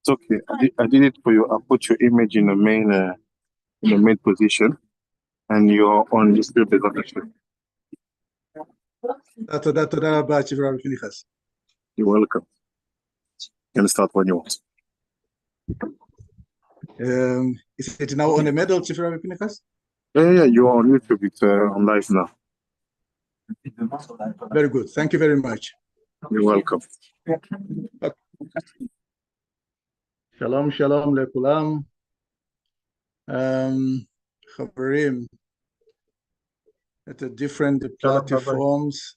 It's okay. I did it for you. I put your image in the main position, and you're on display presentation. You're welcome. You can start when you want. Is it now on the medal, Chief Rabbi Pinchas? Yeah, you're on YouTube. It's on live now. Very good. Thank you very much. You're welcome. Shalom, shalom lekulam. Chaverim, at the different platforms.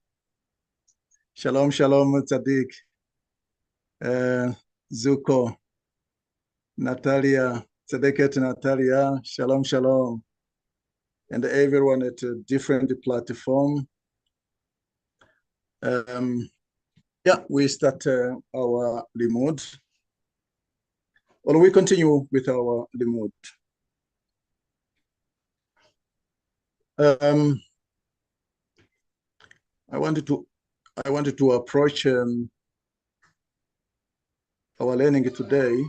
Shalom, shalom, Tzaddik. Zuko, Natalia, Tzaddiket Natalia, shalom, shalom. And everyone at a different platform. Yeah, we start our limud. Or we continue with our limud. I wanted to approach our learning today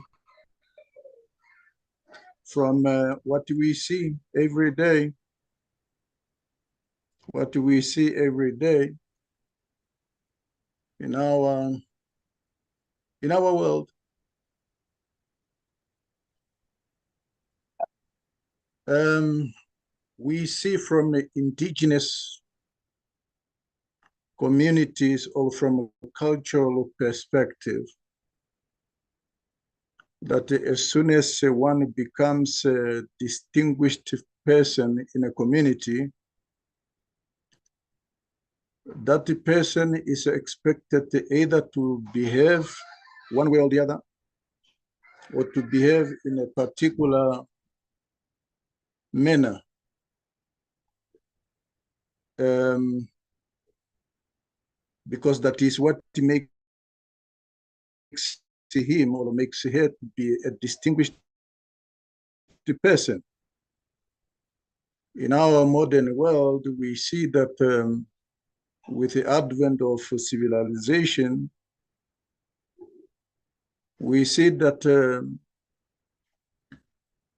from what we see every day. What we see every day in our world. We see from indigenous communities or from a cultural perspective that as soon as one becomes a distinguished person in a community, that the person is expected either to behave one way or the other, or to behave in a particular manner. Because that is what makes him or makes her to be a distinguished person. In our modern world, we see that with the advent of civilization, we see that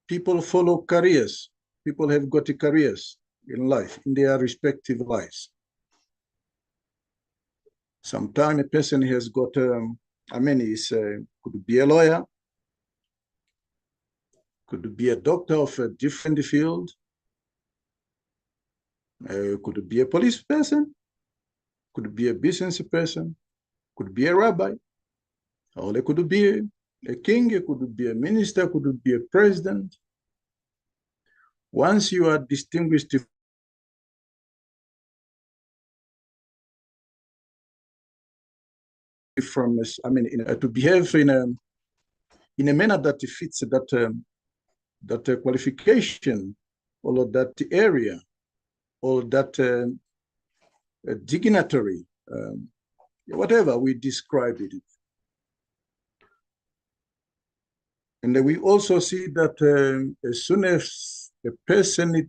people follow careers. People have got careers in life, in their respective lives. Sometimes a person has got, could be a lawyer, could be a doctor of a different field, could be a police person, could be a business person, could be a rabbi, or it could be a king, it could be a minister, could be a president. Once you are distinguished from, to behave in a manner that fits that qualification or that area or that dignitary, whatever we describe it. And we also see that as soon as a person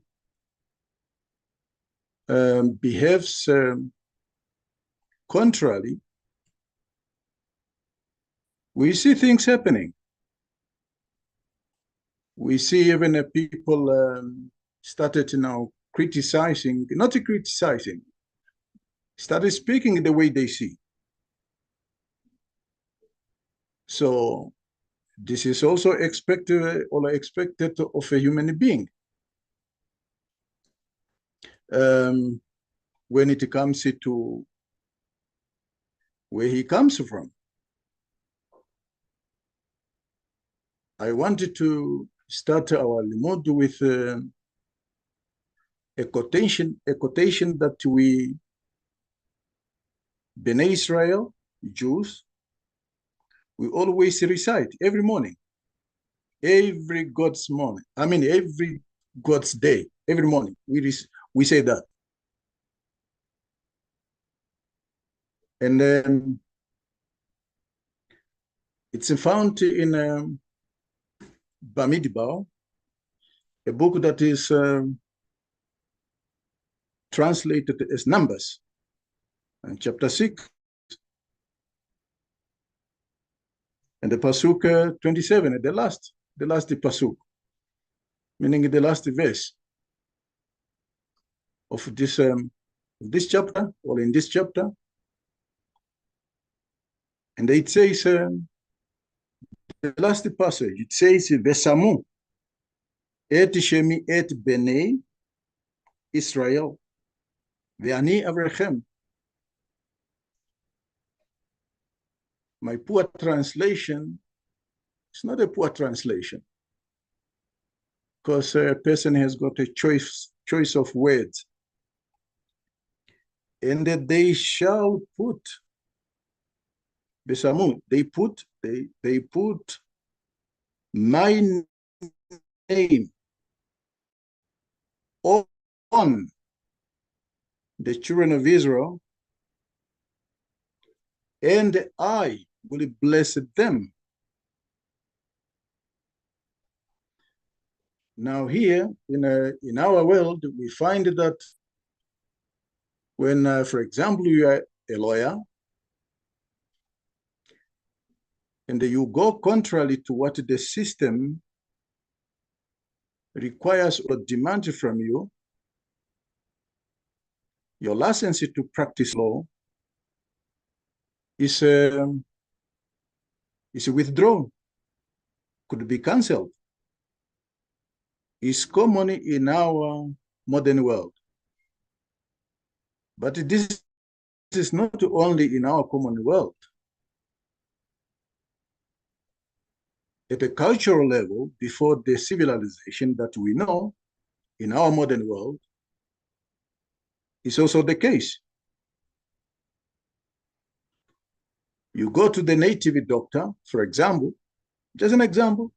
behaves contrarily, we see things happening. We see even people started now criticizing, not criticizing, started speaking the way they see. So this is also expected of a human being. When it comes to where he comes from. I wanted to start our limud with a quotation that we, Bnei Israel, Jews, we always recite every morning, every God's morning. Every God's day, every morning we say that. And then it's found in Bamidbar, a book that is translated as Numbers, and chapter 6. And the pasuk 27, the last pasuk, meaning the last verse of this chapter, or in this chapter. And it says, the last passage, it says, Vesamu et shemi et benei Israel, ve'ani avrechem. My poor translation, it's not a poor translation, because a person has got a choice of words. And that they shall put, Besamu, they put my name on the children of Israel, and I will bless them. Now here in our world, we find that when, for example, you are a lawyer, and you go contrary to what the system requires or demands from you, your license to practice law is withdrawn, could be cancelled. It's common in our modern world. But this is not only in our common world. At a cultural level, before the civilization that we know in our modern world, is also the case. You go to the native doctor, for example, just an example.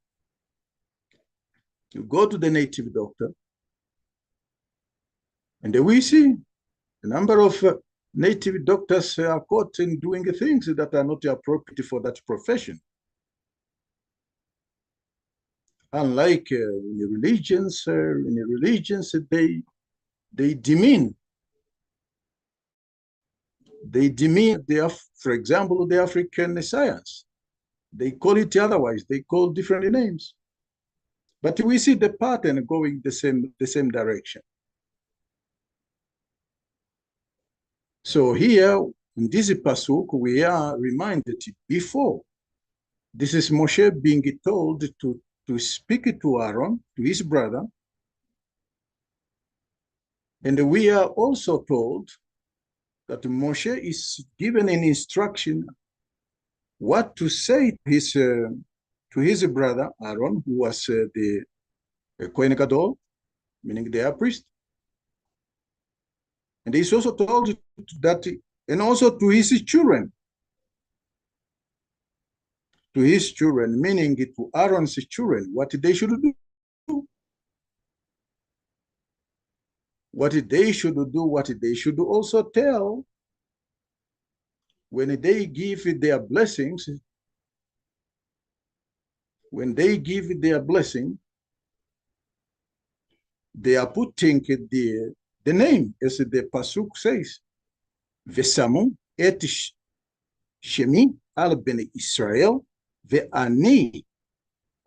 You go to the native doctor, and we see a number of native doctors are caught in doing things that are not appropriate for that profession. Unlike in religions, they demean. They demean, for example, the African science. They call it otherwise. They call different names. But we see the pattern going the same direction. So here, in this pasuk, we are reminded before. This is Moshe being told to speak to Aaron, to his brother. And we are also told that Moshe is given an instruction what to say to his brother Aaron, who was the Kohen Gadol, meaning the high priest. And he's also told that, and also to his children. To his children, meaning to Aaron's children, what they should do. What they should do, what they should also tell when they give their blessings. When they give their blessing, they are putting the name, as the pasuk says, Vesamu et shemi al bnei Israel ve'ani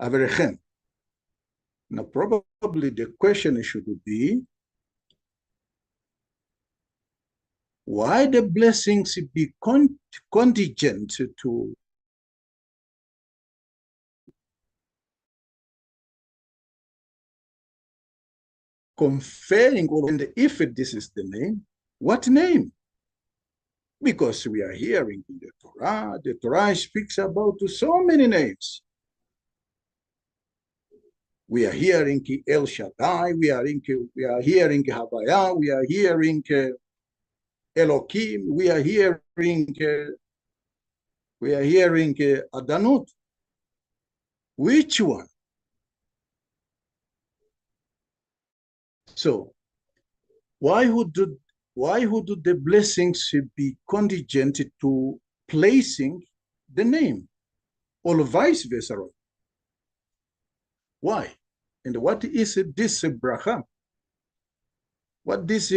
avrechem. Now, probably the question should be, why the blessings be contingent to conferring, and if this is the name, what name? Because we are hearing in the Torah speaks about so many names. We are hearing El Shaddai, we are hearing Havaya, we are hearing Elohim, we are hearing Adanut. Which one? So why would the blessings be contingent to placing the name, or vice versa? Why? And what is this bracha? What this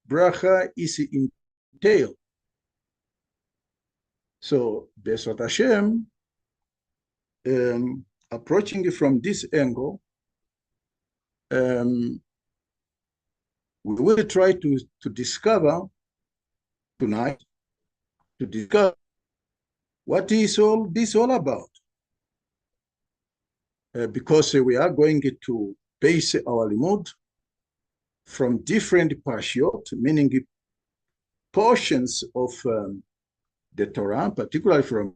bracha is entail? So, Besot Hashem, approaching it from this angle, we will try to discover tonight, to discover what is all this all about. Because we are going to base our limud from different parshiot, meaning portions of the Torah, particularly from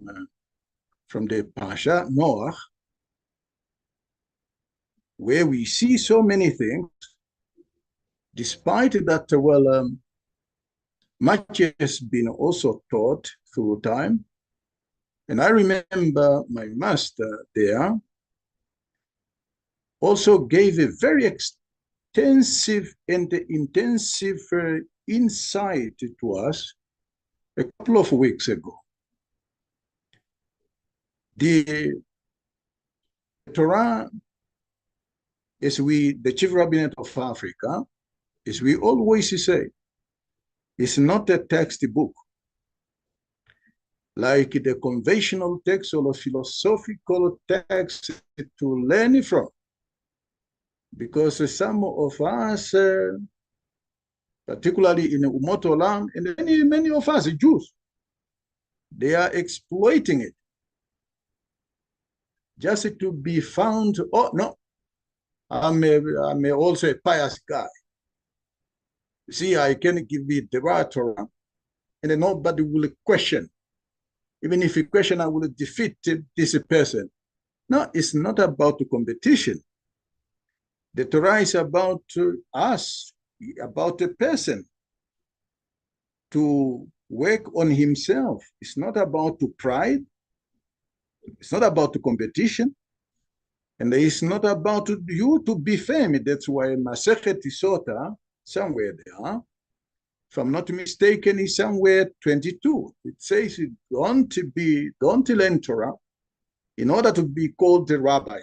the Pasha Noah, where we see so many things, despite that, well, much has been also taught through time. And I remember my master there also gave a very extensive and intensive insight to us a couple of weeks ago. The Torah, the Chief Rabbinate of Africa, as we always say, is not a textbook like the conventional text or philosophical text to learn from. Because some of us, particularly in Umot Olam, and many of us, Jews, they are exploiting it just to be found. Oh no, I'm also a pious guy. See, I can give you the right Torah, and nobody will question. Even if you question, I will defeat this person. No, it's not about the competition. The Torah is about us, about a person to work on himself. It's not about the pride. It's not about the competition. And it's not about you to be famous. That's why Masechet Sota, somewhere there, if I'm not mistaken, is somewhere 22. It says, don't learn Torah in order to be called the rabbi.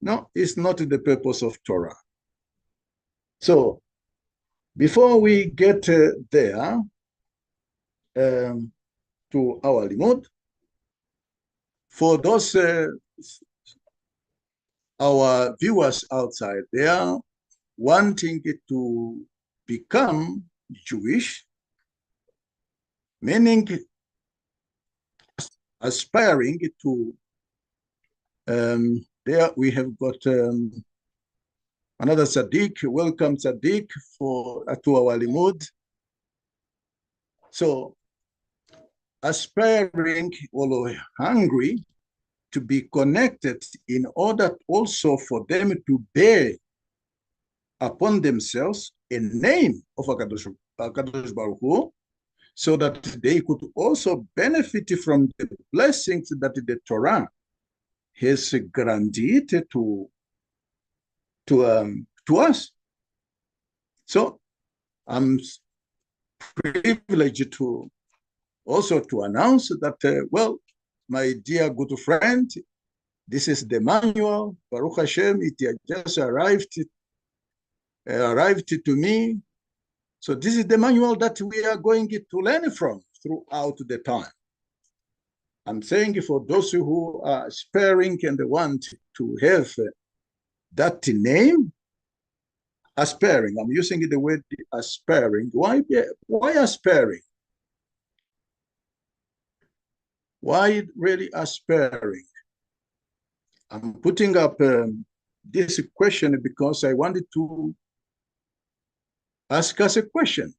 No, it's not the purpose of Torah. So, before we get there to our limud, for those our viewers outside there wanting to become Jewish, meaning aspiring to there we have got another tzaddik. Welcome tzaddik to our limud. So aspiring or hungry to be connected in order also for them to bear upon themselves a name of HaKadosh Baruch Hu, so that they could also benefit from the blessings that the Torah has granted to us. So I'm privileged to also to announce that, well, my dear good friend, this is the manual. Baruch Hashem, it just arrived to me. So this is the manual that we are going to learn from throughout the time. I'm saying for those who are aspiring and want to have that name, aspiring. I'm using the word aspiring. Why aspiring? Why really aspiring? I'm putting up this question because I wanted to ask us a question.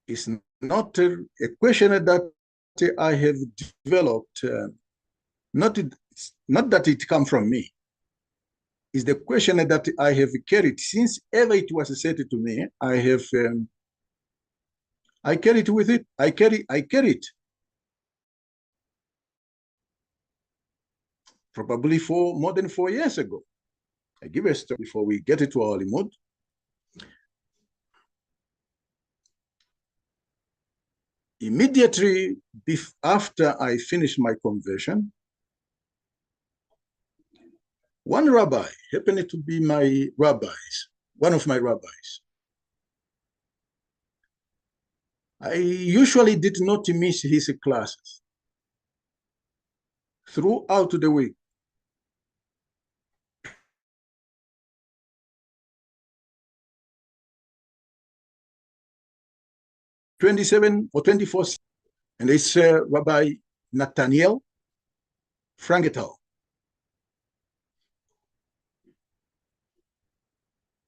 It's not a question that I have developed, not that it come from me. It's the question that I have carried since ever it was said to me. I carry it with it. I carry it. Probably for more than 4 years ago. I give a story before we get into our limud. Immediately after I finished my conversion, one rabbi happened to be one of my rabbis. I usually did not miss his classes. throughout the week. '27 or 24, and it's Rabbi Nathaniel Frangetal.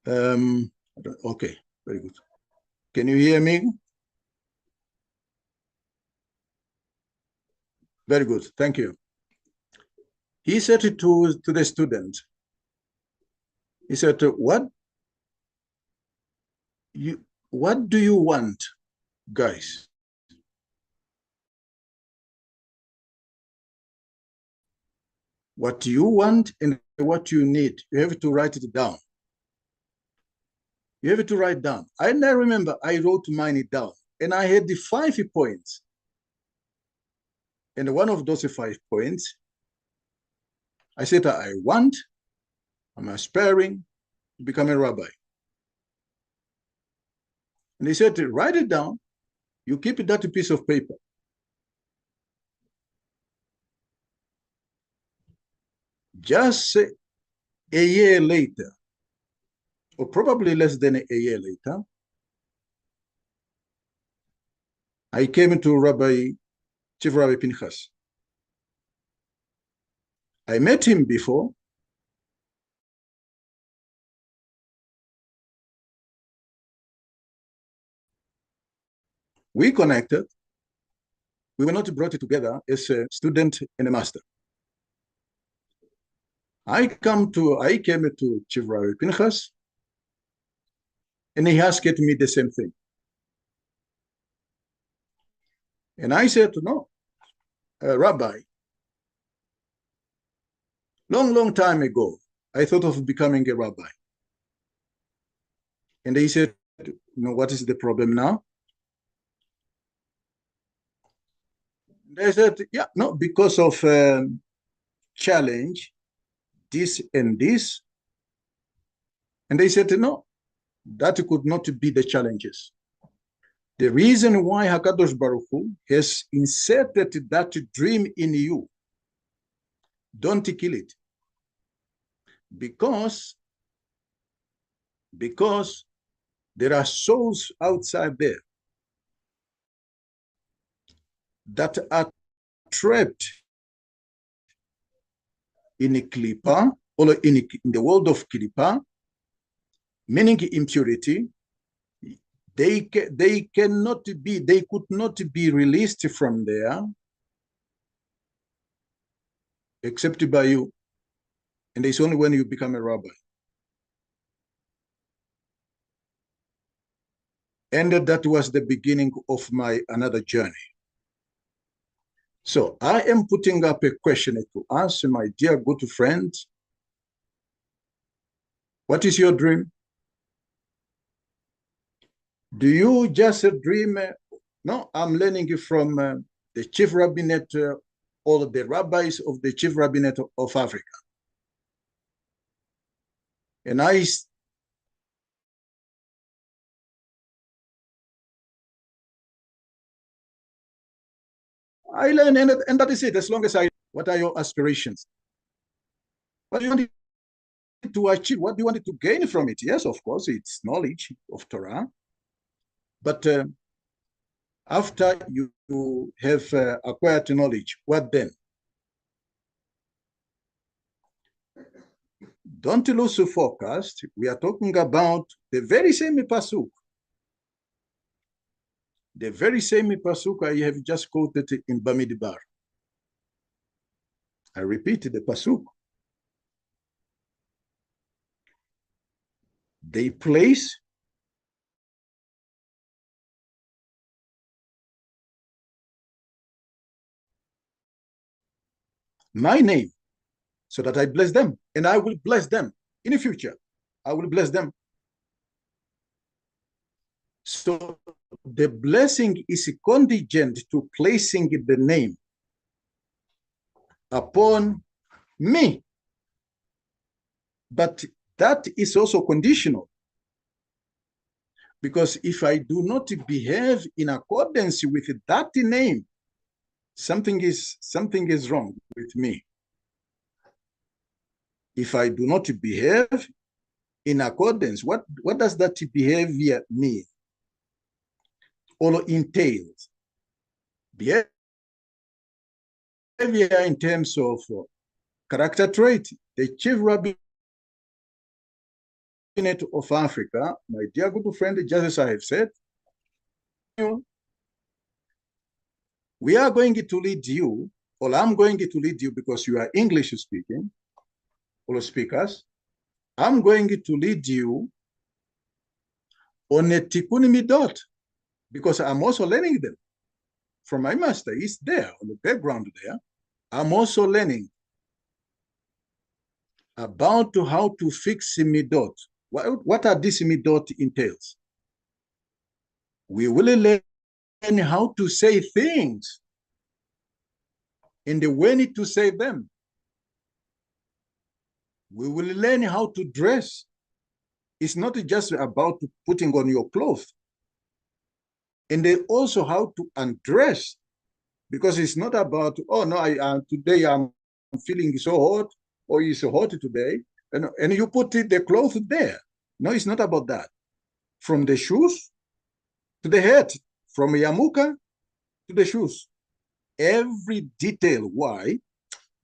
Okay, very good. Can you hear me? Very good, thank you. He said to the student, he said, what do you want, guys? What you want and what you need, you have to write it down. You have to write down. I remember I wrote mine down, and I had the 5 points. And one of those 5 points, I said, I'm aspiring to become a rabbi. And he said, write it down. You keep that piece of paper. Just a year later, or probably less than a year later, I came to Chief Rabbi Pinchas. I met him before. We connected. We were not brought together as a student and a master. I came to Chief Rabbi Pinchas, and he asked me the same thing. And I said, no, Rabbi, long time ago, I thought of becoming a rabbi. And he said, what is the problem now? They said, yeah, no, because of challenge, this and this. And they said, no, that could not be the challenges. The reason why HaKadosh Baruch Hu has inserted that dream in you, don't kill it. Because there are souls outside there that are trapped in a klipa, or in the world of klipa, meaning impurity. They could not be released from there except by you. And it's only when you become a rabbi. And that was the beginning of my another journey. So I am putting up a question to answer, my dear good friend. What is your dream? Do you just dream? No, I'm learning from the chief rabbinate or the rabbis of the chief rabbinate of Africa. And I learn, and that is it. As long as what are your aspirations? What do you want to achieve? What do you want to gain from it? Yes, of course, it's knowledge of Torah. But after you have acquired knowledge, what then? Don't lose focus. We are talking about the very same pasuk. The very same pasuk I have just quoted in Bamidbar. I repeat the pasuk. They place my name so that I bless them, and I will bless them in the future. I will bless them. So the blessing is contingent to placing the name upon me. But that is also conditional. Because if I do not behave in accordance with that name, something is wrong with me if I do not behave in accordance. What does that behavior mean or entails? Behavior in terms of character trait. The chief rabbinate of Africa, my dear good friend, just as I have said, we are going to lead you, or I'm going to lead you because you are English speaking, or speakers. I'm going to lead you on a tikkun midot because I'm also learning them from my master. He's there on the background there. I'm also learning about how to fix midot. What are these midot entails? We will learn how to say things and when to say them. We will learn how to dress. It's not just about putting on your clothes. And then also how to undress, because it's not about, oh no, today I'm feeling so hot, or it's so hot today, and you put the clothes there. No, it's not about that. From the shoes to the head, from yamuka to the shoes, every detail. Why?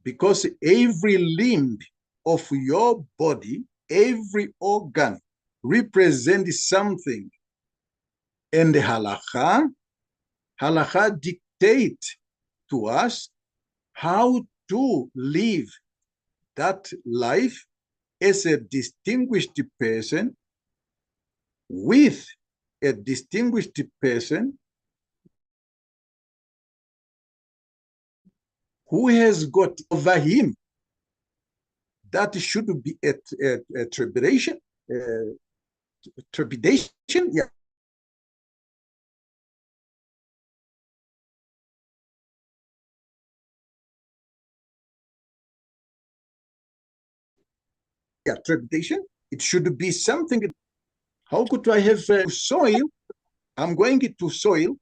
Because every limb of your body, every organ represents something. And the halakha dictate to us how to live that life as a distinguished person with a distinguished person who has got over him. That should be a trepidation. Trepidation, yeah. Yeah, trepidation. It should be something. How could I have soil? I'm going to soil.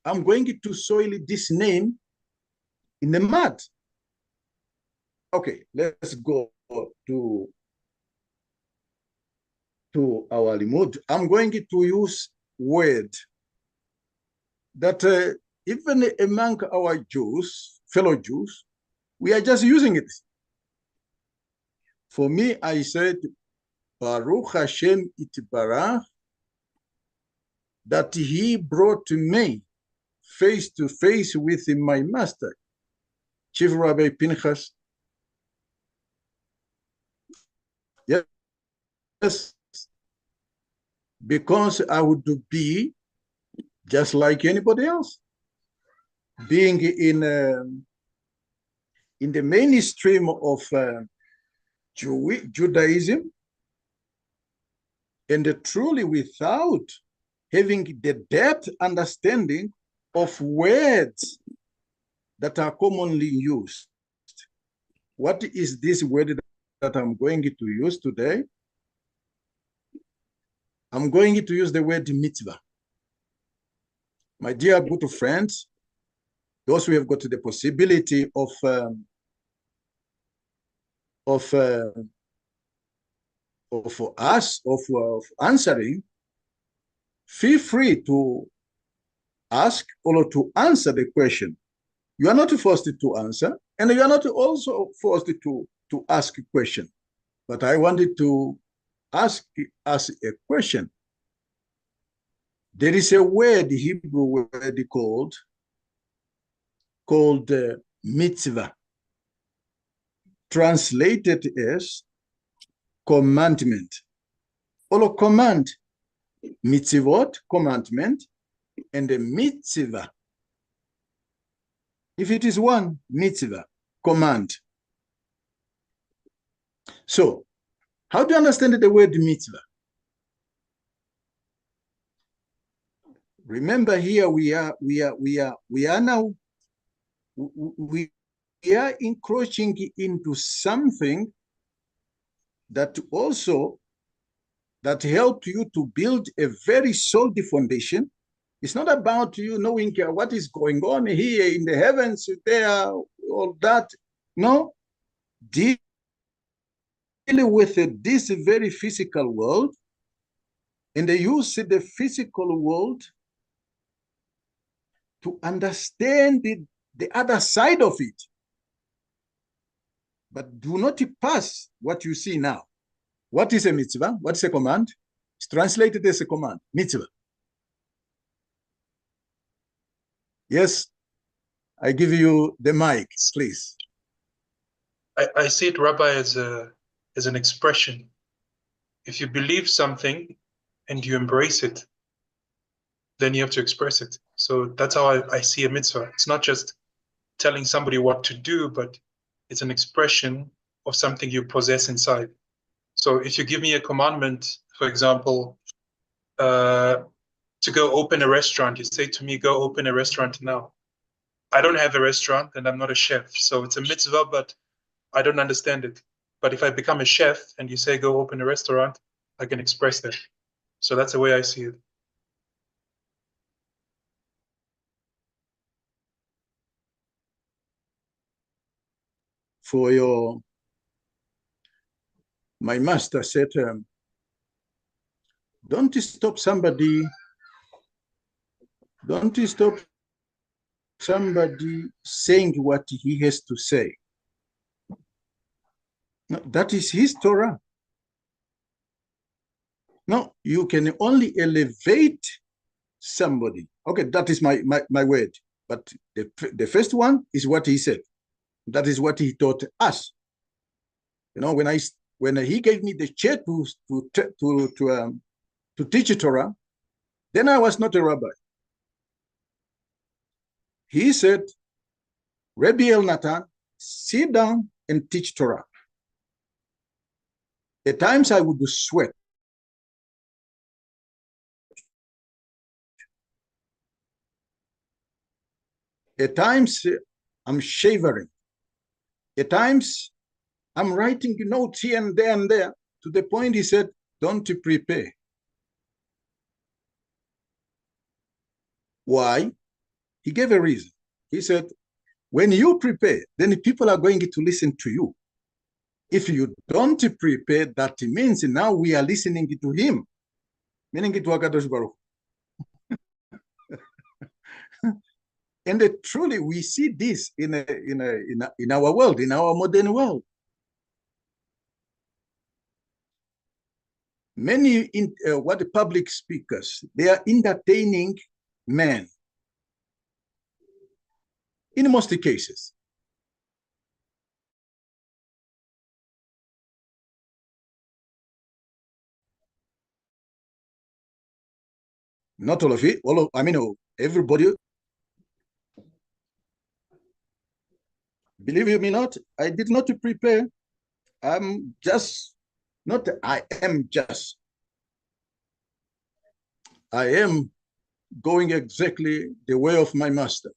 I'm going to soil this name in the mud. Okay, let's go to our remote. I'm going to use word that even among our Jews, fellow Jews, we are just using it. For me, I said, Baruch Hashem Itbarach, that he brought me face to face with my master, Chief Rabbi Pinchas. Yes, because I would be just like anybody else, being in the mainstream of Judaism, and truly without having the depth understanding of words that are commonly used. What is this word that I'm going to use today? I'm going to use the word mitzvah. My dear good friends, those who have got the possibility of answering, feel free to ask or to answer the question. You are not forced to answer, and you are not also forced to ask a question. But I wanted to ask us a question. There is a word, Hebrew word called mitzvah, translated as commandment, or command. Mitzvot, commandment, and the mitzvah. If it is one, mitzvah, command. So, how do you understand the word mitzvah? Remember, here we are encroaching into something that also that helped you to build a very solid foundation It's not about you knowing what is going on here in the heavens, there, all that. No, dealing with this very physical world, and they use the physical world to understand the other side of it. But do not pass what you see now. What is a mitzvah? What is a command? It's translated as a command, mitzvah. Yes, I give you the mic, please. I see it, Rabbi, as an expression. If you believe something and you embrace it, then you have to express it. So that's how I see a mitzvah. It's not just telling somebody what to do, but it's an expression of something you possess inside. So if you give me a commandment, for example, to go open a restaurant, you say to me, go open a restaurant now. I don't have a restaurant and I'm not a chef. So it's a mitzvah, but I don't understand it. But if I become a chef and you say, go open a restaurant, I can express that. So that's the way I see it. For my master said, don't stop somebody saying what he has to say. No, that is his Torah. No, you can only elevate somebody. Okay, that is my word. But the first one is what he said. That is what he taught us. You know, when he gave me the chair to teach Torah, then I was not a rabbi. He said, Rabbi ELNATAN, sit down and teach Torah. At times I would sweat. At times I'm shivering. At times I'm writing notes here and there, to the point he said, don't prepare. Why? He gave a reason. He said, when you prepare, then people are going to listen to you. If you don't prepare, that means now we are listening to him, meaning to HaKadosh Baruch. And truly, we see this in our world, in our modern world. Many what the public speakers, they are entertaining men. In most cases. Not all of it. Everybody. Believe you me not, I did not prepare. I am just. I am going exactly the way of my master.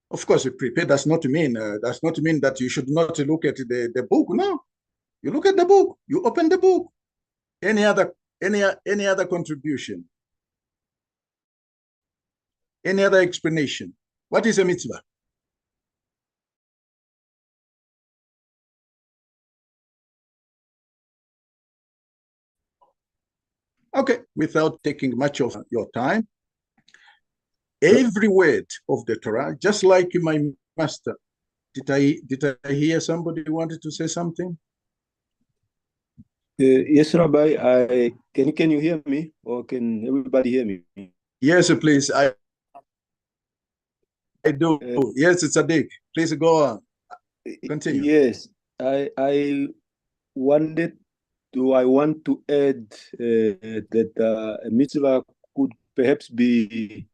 Of course, prepare does not mean that you should not look at the book. No, you look at the book. You open the book. Any other contribution? Any other explanation? What is a mitzvah? Okay, without taking much of your time, every word of the Torah, just like my master. Did I hear somebody wanted to say something? Yes, Rabbi. Can you hear me, or can everybody hear me? Yes, please. I do. Yes, it's a dig. Please go on. Continue. Yes, I want to add that a mitzvah could perhaps be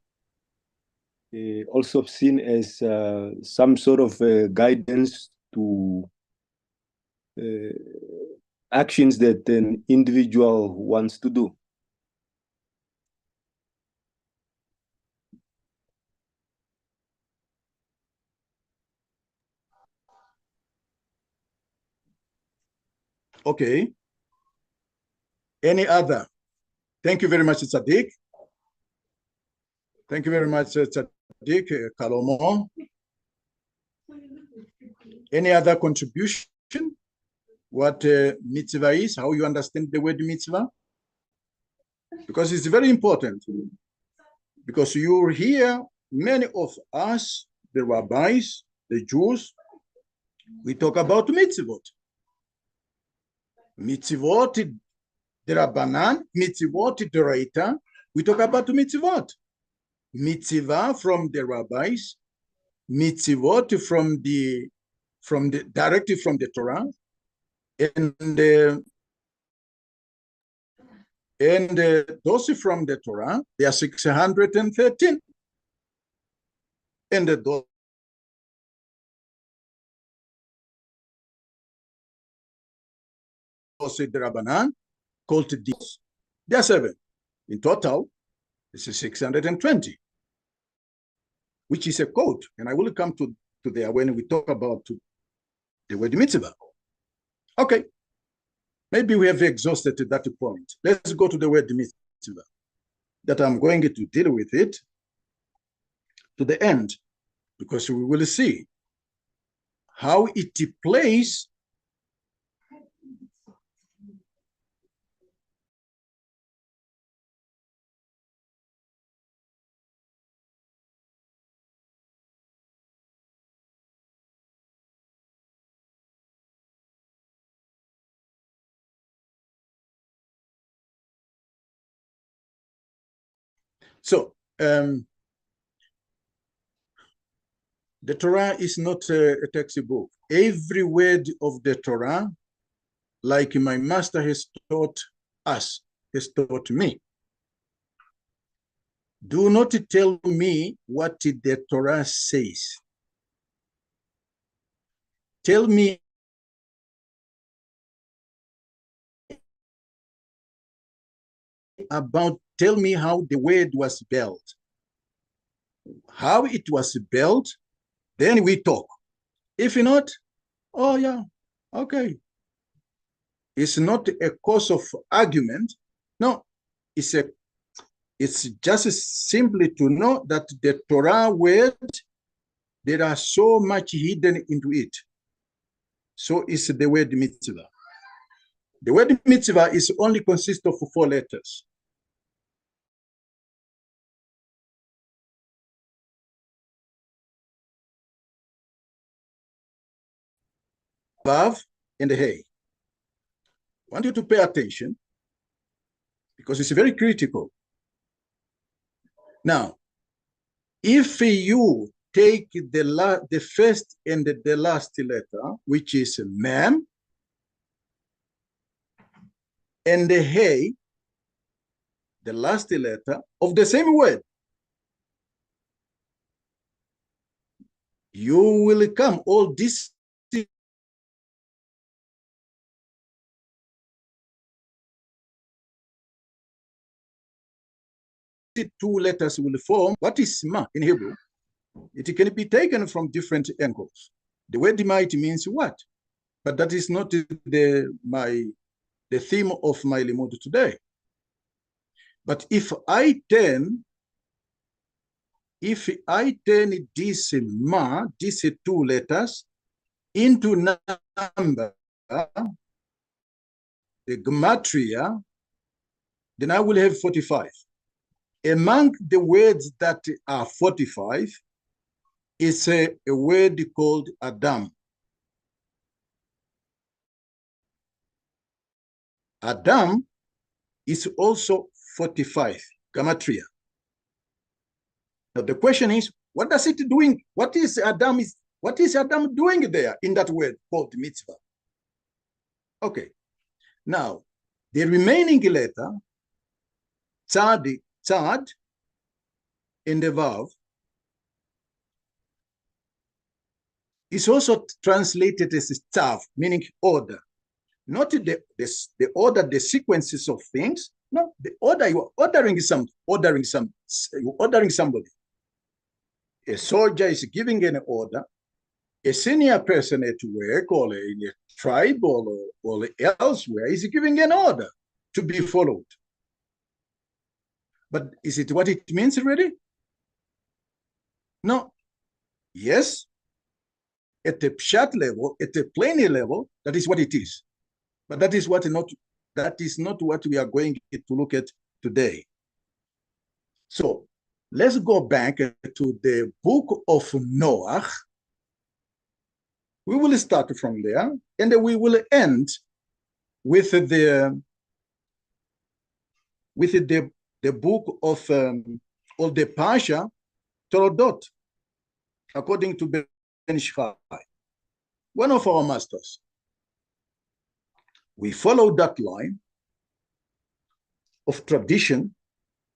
also seen as some sort of guidance to actions that an individual wants to do. Okay. Any other? Thank you very much, Sadiq. Thank you very much, Sadiq, Kalomo. Any other contribution? What mitzvah is, how you understand the word mitzvah? Because it's very important. Because you hear many of us, the rabbis, the Jews, we talk about mitzvot. Mitzvot, the Rabbanan, mitzvot, the Reita, we talk about mitzvot. Mitzvah from the rabbis, mitzvot from the directly from the Torah, and those from the Torah, they are 613. And those the Rabbanan called these. There are 7. In total, this is 620, which is a code. And I will come to there when we talk about the word mitzvah. Okay. Maybe we have exhausted that point. Let's go to the word mitzvah, that I'm going to deal with it to the end, because we will see how it plays So, the Torah is not a textbook. Every word of the Torah, like my master has taught us, has taught me. Do not tell me what the Torah says. Tell me tell me how the word was built. How it was built, then we talk. If not, oh yeah, okay. It's not a cause of argument. No, it's just simply to know that the Torah word, there are so much hidden into it. So it's the word mitzvah. The word mitzvah is only consists of 4 letters. Vav and Hey. I want you to pay attention because it's very critical. Now, if you take the first and the last letter, which is mem, and the Hey, the last letter of the same word, you will come all this. 2 letters will form what is ma in Hebrew. It can be taken from different angles. The word might means what, but that is not the theme of my limud today. But if I turn this ma, these 2 letters, into number, the gematria, then I will have 45. Among the words that are 45 is a word called Adam. Adam is also 45, gematria. Now the question is, what is it doing? What is Adam doing there in that word called mitzvah? Okay. Now, the remaining letter, tzad, in the vav, is also translated as tzav, meaning order. Not the order, the sequences of things. No, the order, you are ordering somebody. A soldier is giving an order. A senior person at work or in a tribe or elsewhere is giving an order to be followed. But is it what it means already? No. Yes. At the pshat level, at the plain level, that is what it is. But that is not what we are going to look at today. So let's go back to the book of Noah. We will start from there, and then we will end with the book of or the Pasha Torodot, according to Ben Ishchai, one of our masters. We follow that line of tradition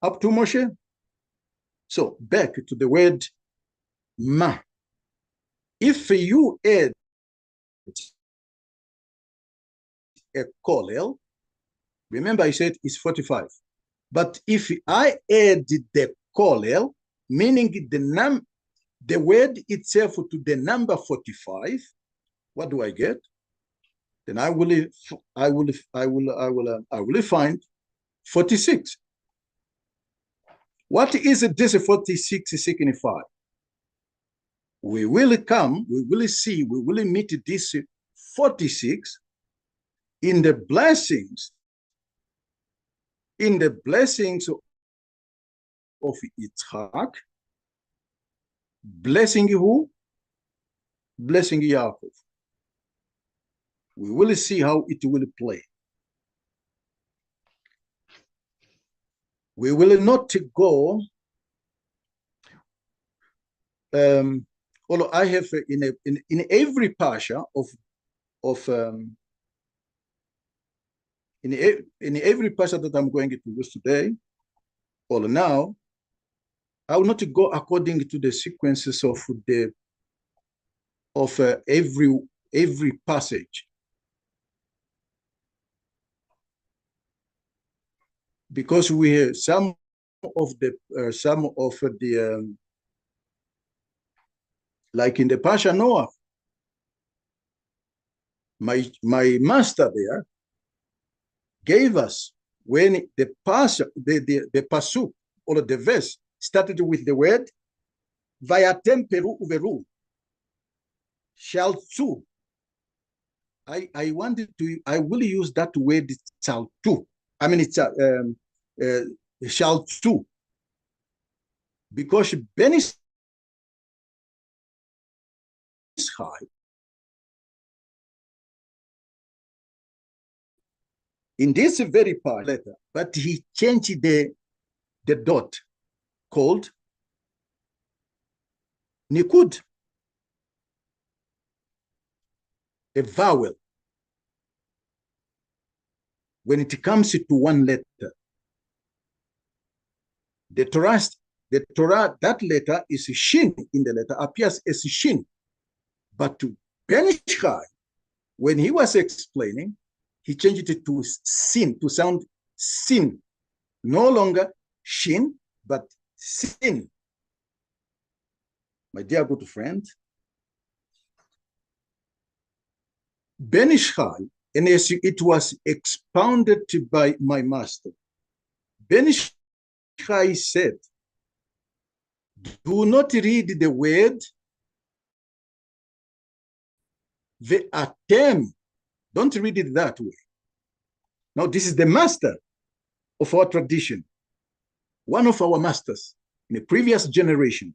up to Moshe. So back to the word ma. If you add a kolel, remember I said it's 45. But if I add the kolel, meaning the word itself to the number 45, what do I get? Then I will find 46. What is this 46 signify? We will see, we will meet this 46 in the blessings of Yitzchak, blessing who? Blessing Yaakov. We will see how it will play. We will not go. Although I have in every pasha in every pasha that I'm going to use today, or now, I will not go according to the sequences of every passage, because we have some of the like in the Pasha Noah, my master there gave us, when the Pasha, the pasuk or the verse started with the word Vayatem Peru Uveru, shall to. I will use that word shall to. I mean, it's shall to, because Ben Ishchai in this very part letter, but he changed the dot called Nikud, a vowel. When it comes to one letter, the Torah, that letter is shin in the letter, appears as shin. But to Ben Ishchai, when he was explaining, he changed it to sin, to sound sin. No longer shin, but sin. My dear good friend, Ben Ishchai, and as it was expounded by my master, Ben Ishchai said, do not read the word ve'atem. Don't read it that way. Now, this is the master of our tradition, one of our masters in the previous generation.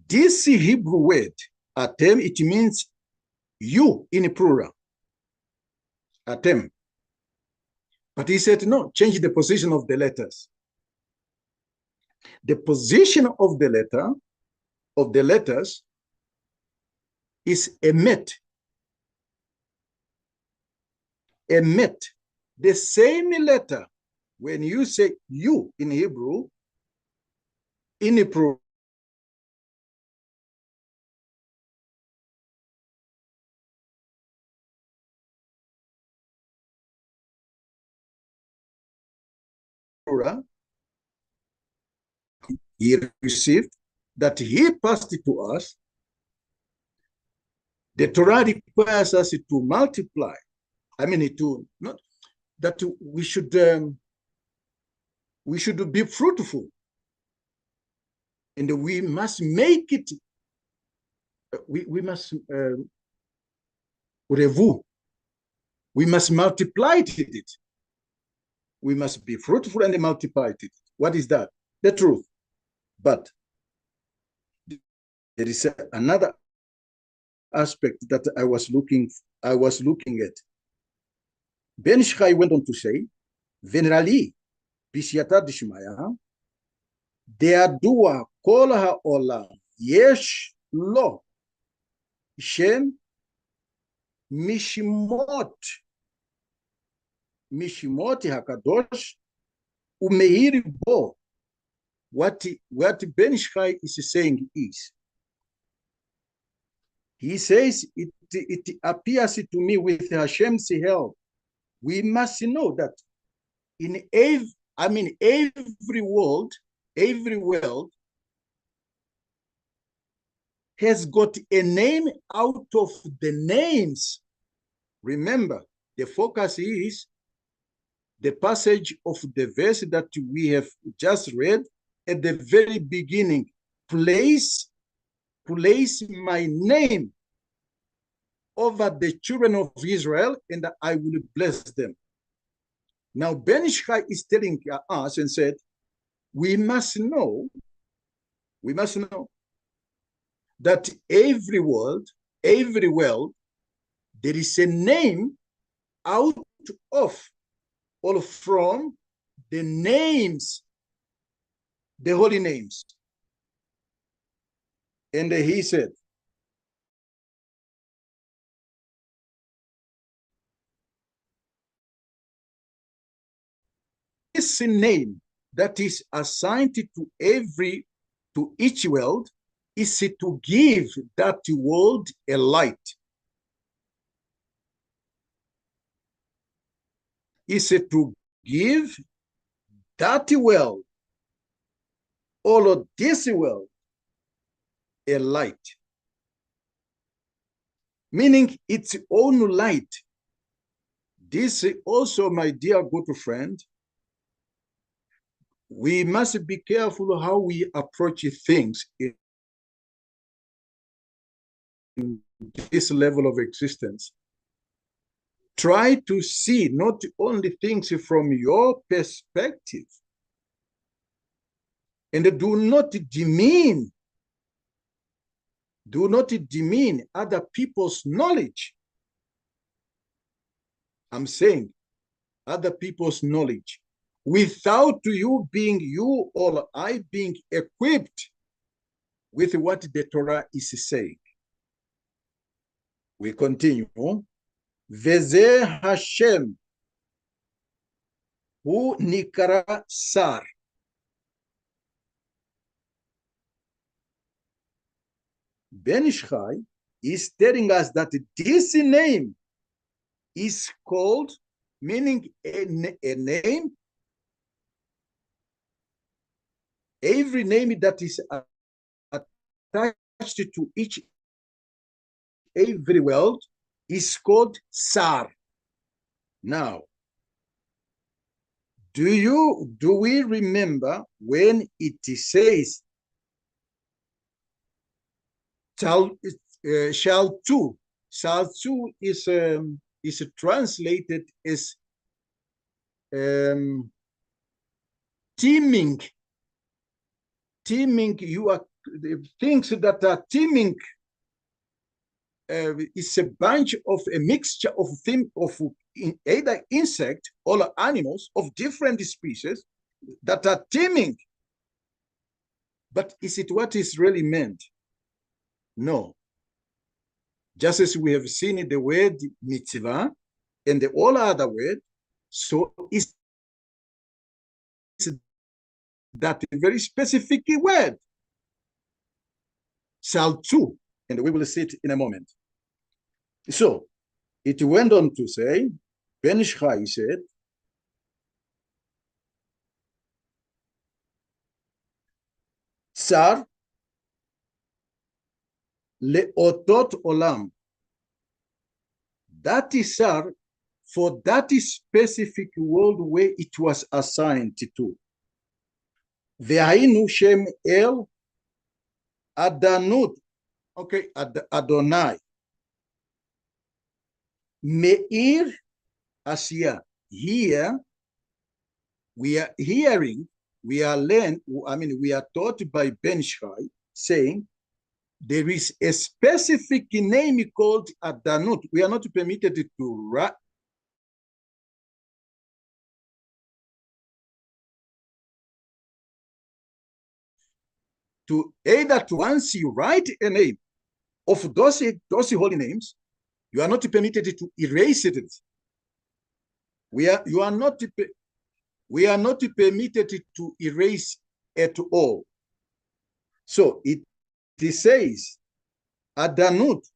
This Hebrew word, atem, it means you in plural, atem. But he said, no, change the position of the letters. The position of the letters is emet. Emet, the same letter. When you say you in Hebrew, in a plural, he received, that he passed it to us. The Torah requires us to multiply. I mean, to not that we should be fruitful, and we must make it. We must we must multiply it. We must be fruitful and multiply it. What is that? The truth. But there is another aspect that I was looking at. Ben Shchai went on to say, "Venerali, b'siyata d'shmaya, de'adua kol ha'olam yesh lo shem mishimot hakadosh umeir bo." What Ben Shchai is saying is, he says, it appears to me with Hashem's help, we must know that in every world has got a name out of the names. Remember, the focus is the passage of the verse that we have just read at the very beginning. Place my name over the children of Israel, and I will bless them. Now, Ben Shchai is telling us and said, we must know that every world, there is a name out of or from the names, the holy names. And he said, this name that is assigned to each world is to give that world a light. Is to give that world, all of this world, a light. Meaning its own light. This also, my dear good friend, we must be careful how we approach things in this level of existence. Try to see not only things from your perspective, and do not demean other people's knowledge. I'm saying other people's knowledge without you or I being equipped with what the Torah is saying. We continue. Veze Hashem hu nikara sar. Ben Shchai is telling us that this name is called, meaning a name, every name that is attached to every world is called Sar. Now, do we remember when it says Shaltu? Shaltu is translated as teeming. You are things that are teeming. It's a bunch of a mixture of either insect or animals of different species that are teeming. But is it what is really meant? No. Just as we have seen the word mitzvah and all other words, so is that a very specific word, Shaltu, and we will see it in a moment. So it went on to say, Ben Shchai said, Sar leotot olam. That is Sar for that specific world where it was assigned to. Ve'hainu Shem El Adanut, okay, Adonai. Meir Asiya. Here, we are hearing, we are taught by Ben Shai saying, there is a specific name called Adanut. We are not permitted to write. To either to once you write a name of those holy names, you are not permitted to erase it. We are not permitted to erase at all. So it says Adanut.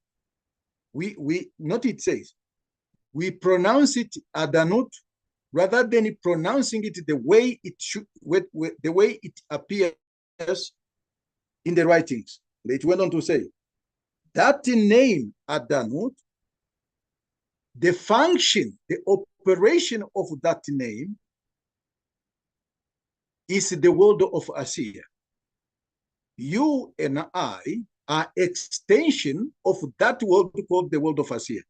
We pronounce it Adanut rather than pronouncing it the way it should, the way it appears in the writings. It went on to say that name Adanut, the function, the operation of that name is the world of Asiya. You and I are extension of that world called the world of Asiya.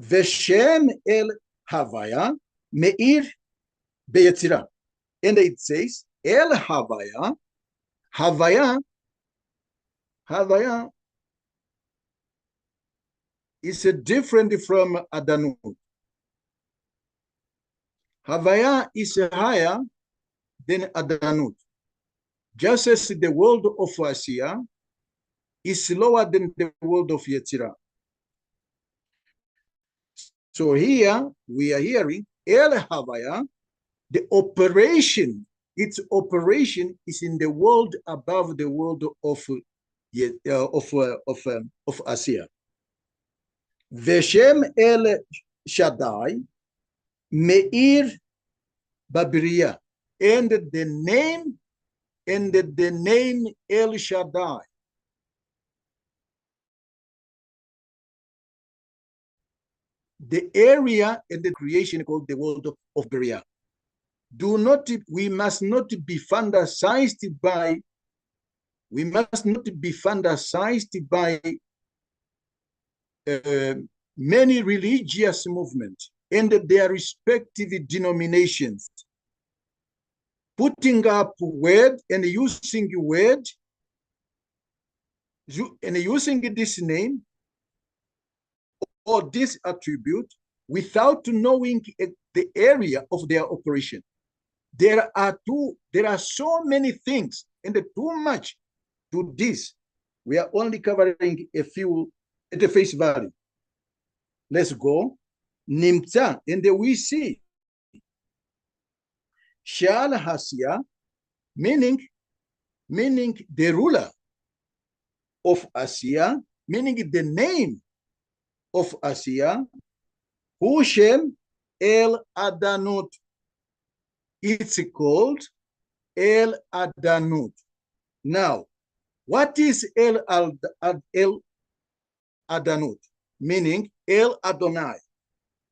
Veshem El Havaya Meir Beyetzira. And it says El Havaya. Havaya is different from Adanut. Havaya is higher than Adanut. Just as the world of Asiya is lower than the world of Yetzirah. So here we are hearing El Havaya, the operation, its operation is in the world above the world of Asiya. Veshem El Shaddai Meir Babriya, and the name El Shaddai. The area and the creation called the world of Beria. We must not be fantasized by many religious movements and their respective denominations, putting up word and using this name or this attribute without knowing the area of their operation. There are so many things and too much to this. We are only covering a few at the face value. Let's go. Nimtza, and we see Shal Hasia, meaning the ruler of Asiya, meaning the name of Asiya, Hushem El Adanut. It's called El Adanut. Now, what is El Adanut? Meaning El Adonai.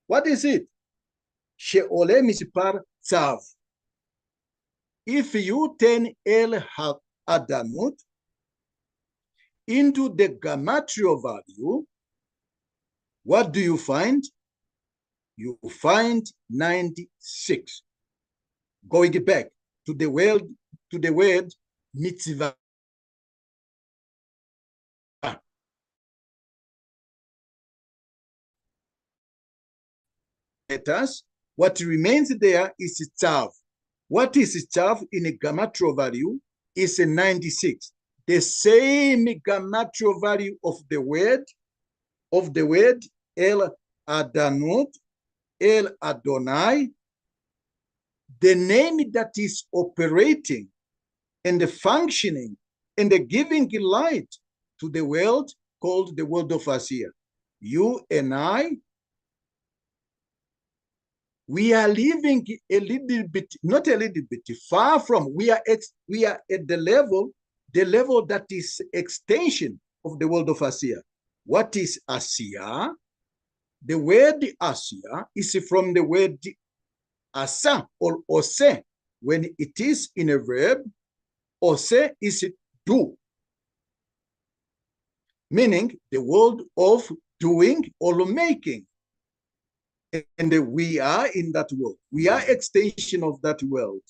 What is it? She'ole mispar tzav. If you turn El Adanut into the gematria value, what do you find? You find 96. Going back to the word mitzvah. What remains there is tzav. What is tzav in a gematria value is a 96. The same gematria value of the word El Adanut, El Adonai, the name that is operating and the functioning and the giving light to the world called the world of Asiya. You and I, we are living a little bit, not a little bit, far from, we are at the level the level that is extension of the world of Asiya. What is Asiya? The word Asiya is from the word asa or ose. When it is in a verb, ose is do, meaning the world of doing or making. And we are in that world. We are extension of that world.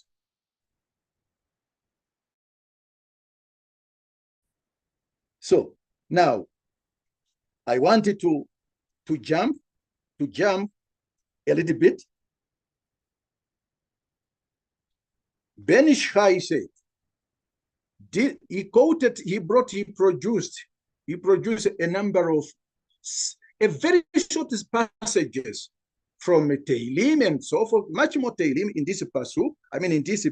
So now I wanted to jump a little bit. Ben Ish Chai said, he produced a number of a very short passages from Tehillim and so forth, much more Tehillim in this pasuk. I mean, in this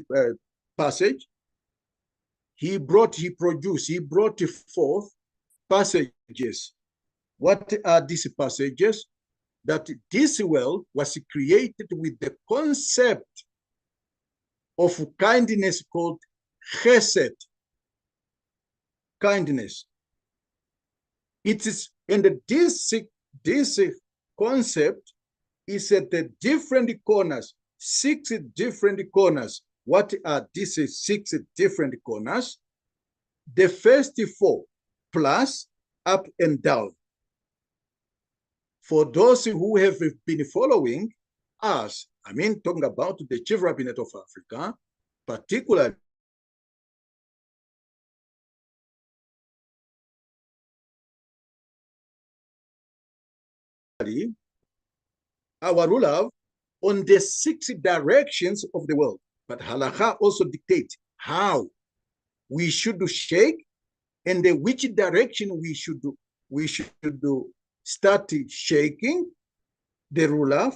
passage, he brought forth passages. What are these passages? That this world was created with the concept of kindness called chesed, kindness. It is, and this concept is at the different corners, 6 different corners. What are these 6 different corners? The first 4 plus up and down. For those who have been following us, I mean, talking about the Chief Rabbinate of Africa, particularly our ruler on the 6 directions of the world. But halakha also dictates how we should shake and which direction we should start shaking the ruler,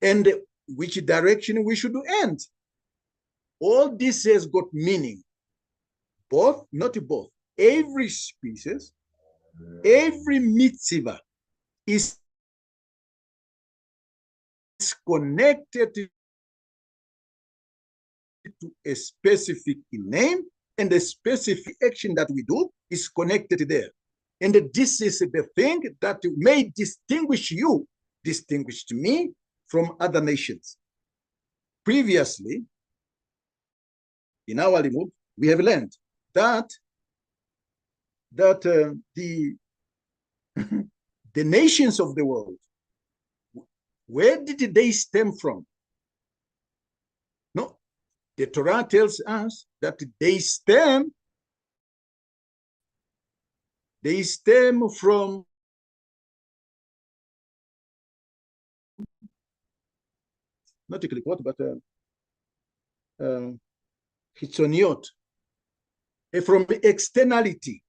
and which direction we should end. All this has got meaning. Both, not both. Every species, every mitzvah is connected to a specific name, and the specific action that we do is connected there. And this is the thing that may distinguish me from other nations. Previously, in our limud, we have learned that the the nations of the world, where did they stem from? No, the Torah tells us that they stem from not a clipot, but hitzoniot, from externality.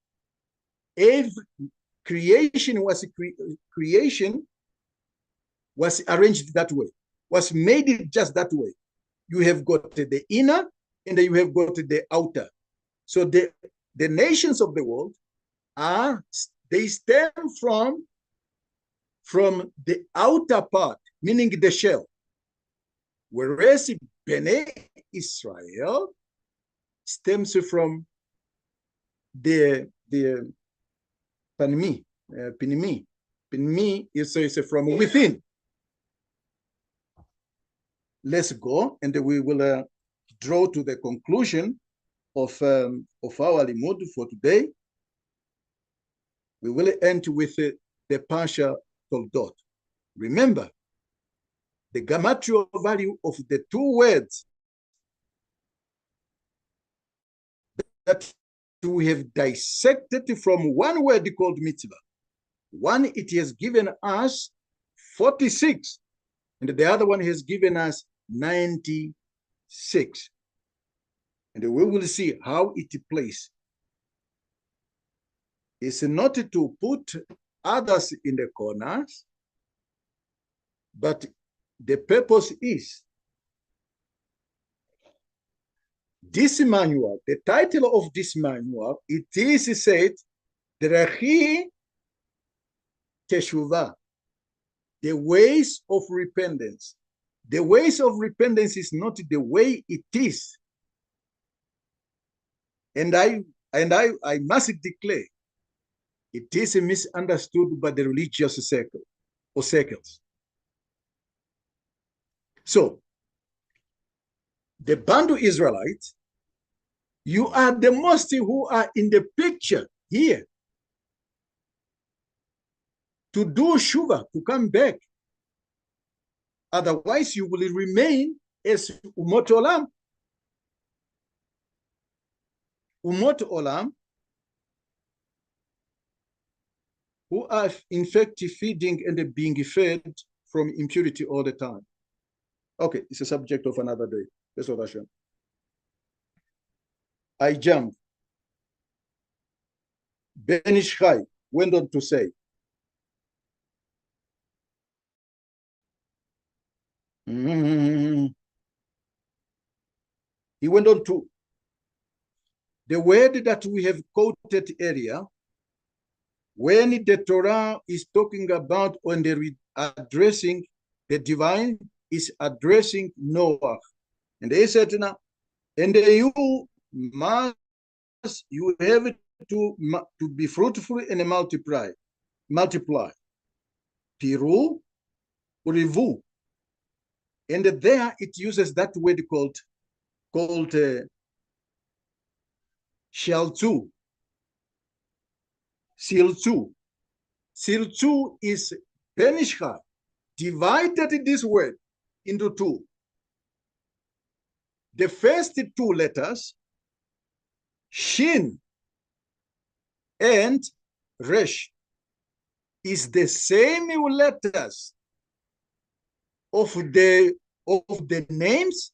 Every creation was arranged that way, was made just that way. You have got the inner and you have got the outer. So the nations of the world they stem from the outer part, meaning the shell. Whereas Bnei Israel stems from the panimi. Panimi is from within. Let's go, and we will draw to the conclusion of our limud for today. We will end with the Parsha Toldot. Remember, the gematria value of the 2 words that we have dissected from one word called mitzvah. One, it has given us 46, and the other one has given us 96. And we will see how it plays. It's not to put others in the corners, but the purpose is this manual, the title of this manual, it is said, Drachi Teshuvah, the ways of repentance. The ways of repentance is not the way it is. And I must declare, it is misunderstood by the religious circle or circles. So, the Bantu Israelites, you are the most who are in the picture here to do Shuva, to come back. Otherwise, you will remain as Umot Olam. Umot Olam, who are in fact feeding and being fed from impurity all the time. Okay, it's a subject of another day. That's what I show. I jump. Ben Ish Chai went on to say, he went on to, the word that we have quoted earlier, when the Torah is talking about, when they're addressing the divine, is addressing Noah. And they said, and you have to be fruitful and multiply. Piru, Urivu. And there it uses that word called Shaltu. Siltu. Siltu is Benishcha, divided this word into two. The first two letters, Shin and Resh, is the same letters of the names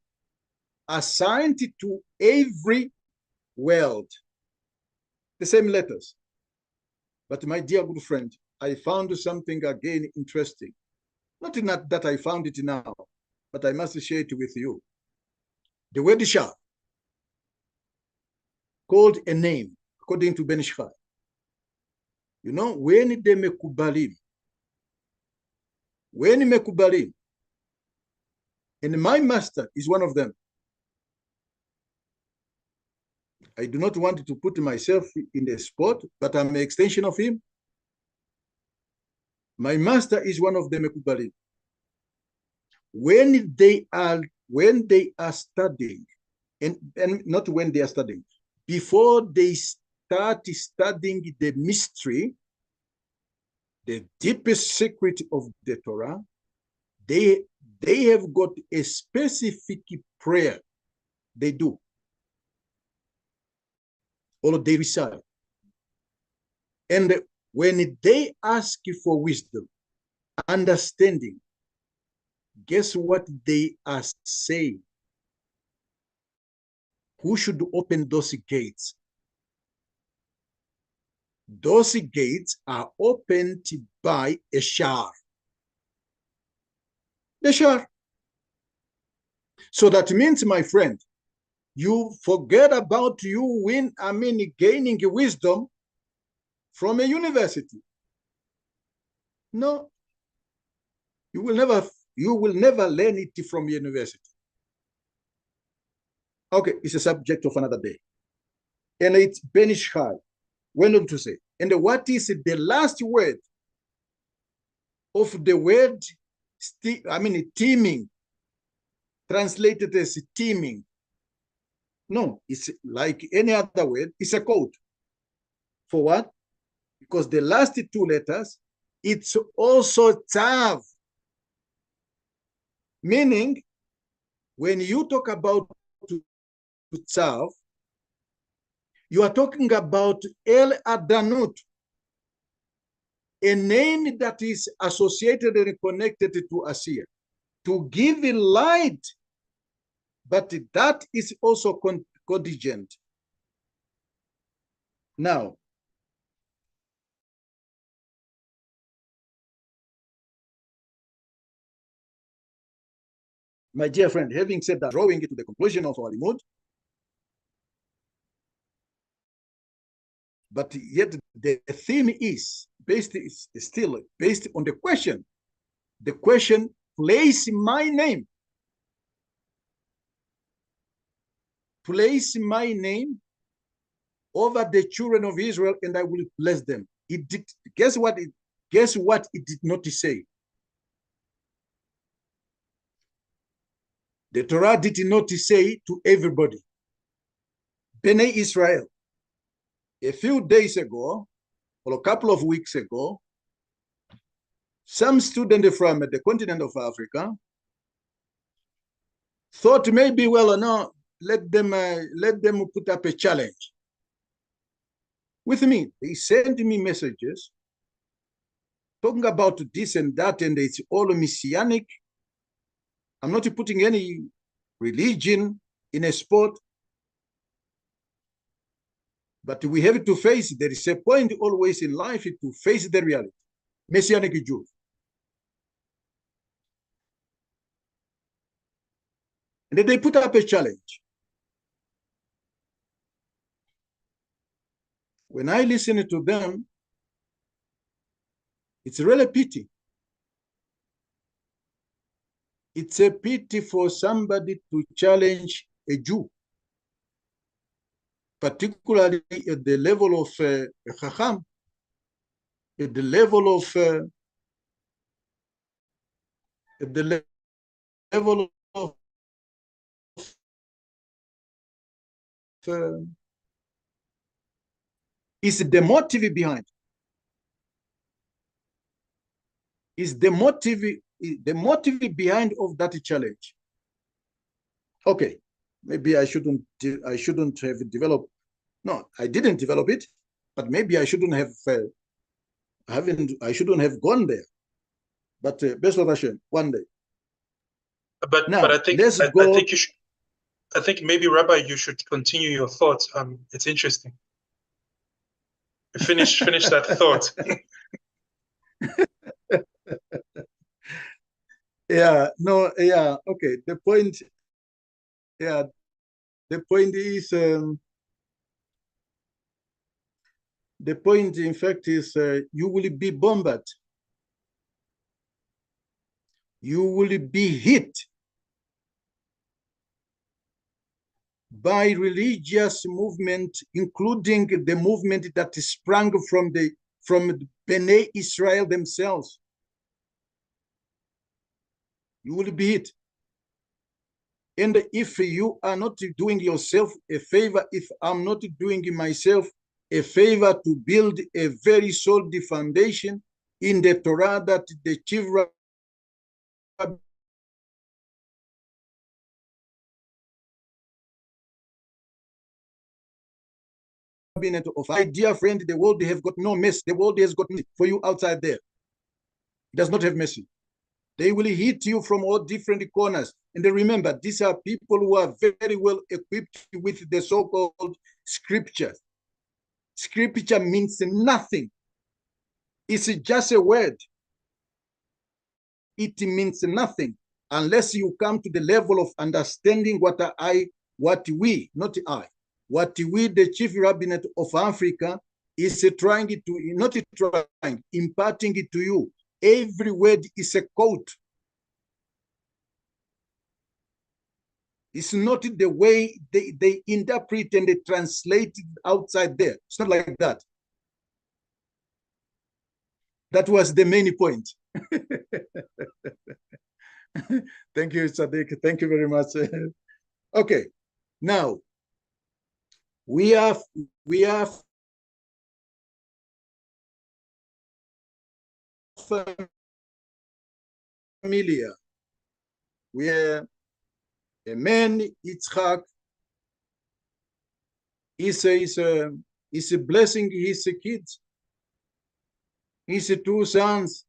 assigned to every world. The same letters. But my dear good friend, I found something again interesting. Not that I found it now, but I must share it with you. The word Shah, called a name, according to Ben Ish Chai. You know, when Mekubalim, and my master is one of them. I do not want to put myself in the spot, but I'm an extension of him. My master is one of the Mekubalim. When they are studying, and not when they are studying, before they start studying the mystery, the deepest secret of the Torah, they have got a specific prayer they do, or they recite. And when they ask for wisdom, understanding, guess what they are saying? Who should open those gates? Those gates are opened by a shar. The shar. So that means, my friend, you forget about gaining wisdom from a university. No, you will never learn it from university. Okay, it's a subject of another day. And it's Ben Ish Chai went on to say, and what is the last word of the word, teeming, translated as teeming? No, it's like any other word, it's a code. For what? Because the last two letters, it's also Tav. Meaning, when you talk about Tav, you are talking about El Adanut, a name that is associated and connected to Asir, to give it light, but that is also contingent. Now, my dear friend, having said that, drawing it to the conclusion of our limud, but yet the theme is still based on the question. The question, place my name. Place my name over the children of Israel, and I will bless them. It did. Guess what it did not say? The Torah did not say to everybody. Bnei Israel. A few days ago, or a couple of weeks ago, some student from the continent of Africa thought maybe, well, no, let them put up a challenge with me. They sent me messages talking about this and that, and it's all messianic. I'm not putting any religion in a sport, but we have to face, there is a point always in life to face the reality. Messianic Jews. And then they put up a challenge. When I listen to them, it's really a pity. It's a pity for somebody to challenge a Jew, particularly at the level of Chacham, at the level of is the motive behind. Is the motive behind of that challenge. Okay, maybe I shouldn't have developed. No, I didn't develop it, but maybe I shouldn't have gone there. But best of Hashem, one day. But now, I think let's I go. think you should. I think maybe, Rabbi, you should continue your thoughts. It's interesting. Finish that thought. Yeah, no, yeah, okay. The point is, the point, in fact, is you will be bombarded. You will be hit by religious movement, including the movement that sprang from Bnei Israel themselves. You will be hit. And if you are not doing yourself a favor, if I'm not doing myself a favor to build a very solid foundation in the Torah that the chief rabbinate of, my dear friend, the world have got no mess. The world has got for you outside there. It does not have mercy. They will hit you from all different corners. And remember, these are people who are very well equipped with the so-called scriptures. Scripture means nothing. It's just a word. It means nothing unless you come to the level of understanding what we, the chief rabbinate of Africa, is trying to, not trying, imparting it to you. Every word is a quote. It's not the way they interpret and they translate it outside there. It's not like that. That was the main point. Thank you, Sadiq. Thank you very much. Okay, now we have familiar. We are a man, Yitzchak, is blessing his kids, his two sons.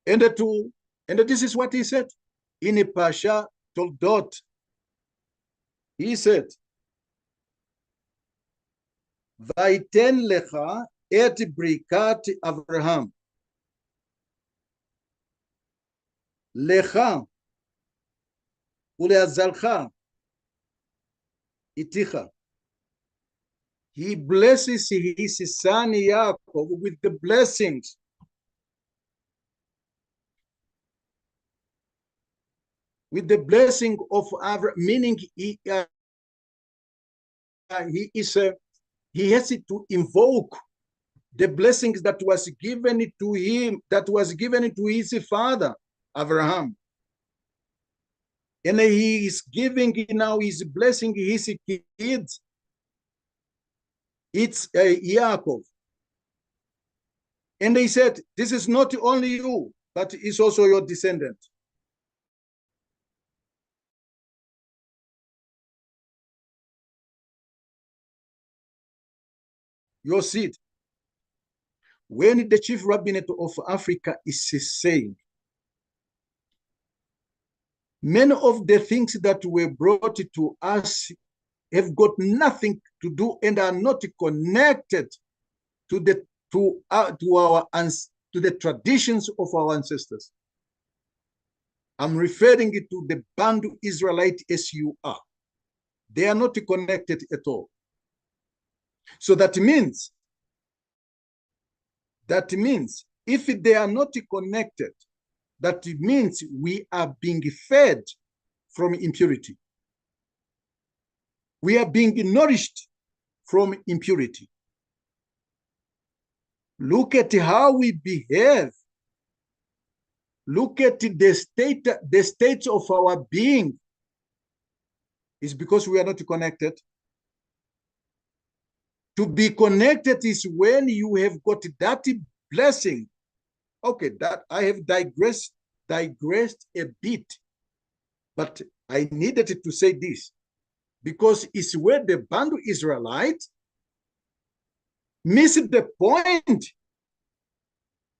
And this is what he said in a Pasha Toldot. He said, Vaiten lecha et brikat Avraham. Lecha uleazalcha iticha. He blesses his son Yaakov with the blessings. with the blessing of Abraham, meaning he has to invoke the blessings that was given to him, that was given to his father, Abraham. And he is giving now, he's blessing his kids. It's Yaakov. And they said, this is not only you, but it's also your descendant. Your seed. When the chief rabbinate of Africa is saying, many of the things that were brought to us have got nothing to do and are not connected to the traditions of our ancestors. I'm referring to the Bantu Israelite as you are. They are not connected at all. So that means if they are not connected, that means we are being fed from impurity. We are being nourished from impurity. Look at how we behave. Look at the state of our being. It's because we are not connected. To be connected is when you have got that blessing. Okay, that I have digressed a bit, but I needed to say this because it's where the Bantu Israelite missed the point.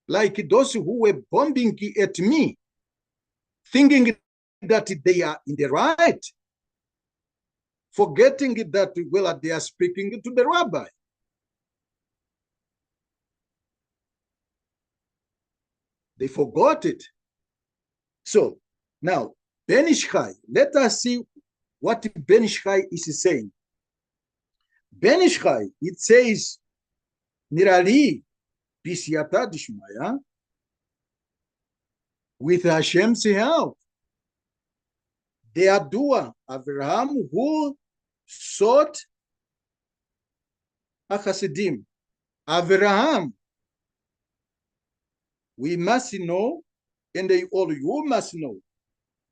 Like those who were bombing at me, thinking that they are in the right, forgetting that, well, they are speaking to the rabbi. They forgot it. So now, Ben Ish Chai, let us see what Ben Ish Chai is saying. Ben Ish Chai, it says, Nirali, Bisiata Dishmaya, with Hashem's help, the Adua, Abraham, who sought a Hasidim. Abraham, we must know, and all you must know,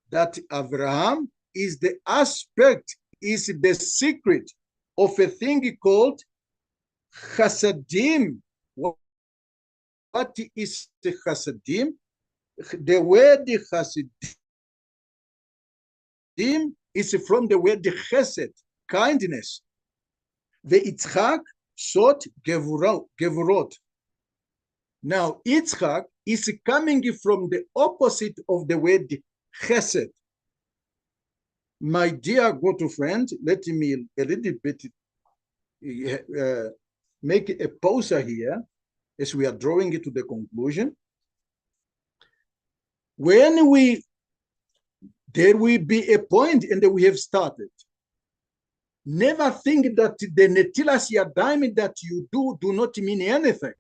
that Abraham is the aspect, is the secret of a thing called Chasadim. What is the Chasadim? The word Chasadim is from the word Chesed, kindness. The Yitzchak sought Gevurot. Now, Yitzchak is coming from the opposite of the word Chesed. My dear good friend, let me a little bit make a pause here as we are drawing it to the conclusion. When there will be a point and we have started. Never think that the Netilas Yadayim that you do not mean anything.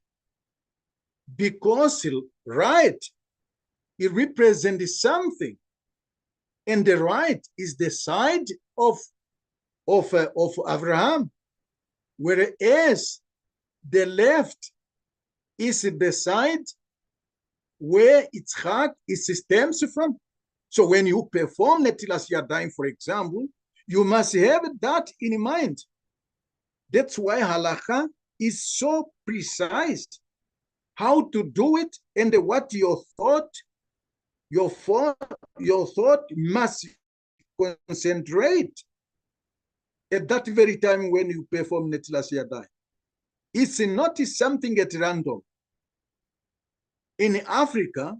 Because right, it represents something. And the right is the side of Abraham, whereas the left is the side where Yitzchak stems from. So when you perform Netilas Yadayim, for example, you must have that in mind. That's why halakha is so precise. How to do it and what your thought must concentrate at that very time when you perform Netilas Yadayim. It's not something at random. In Africa,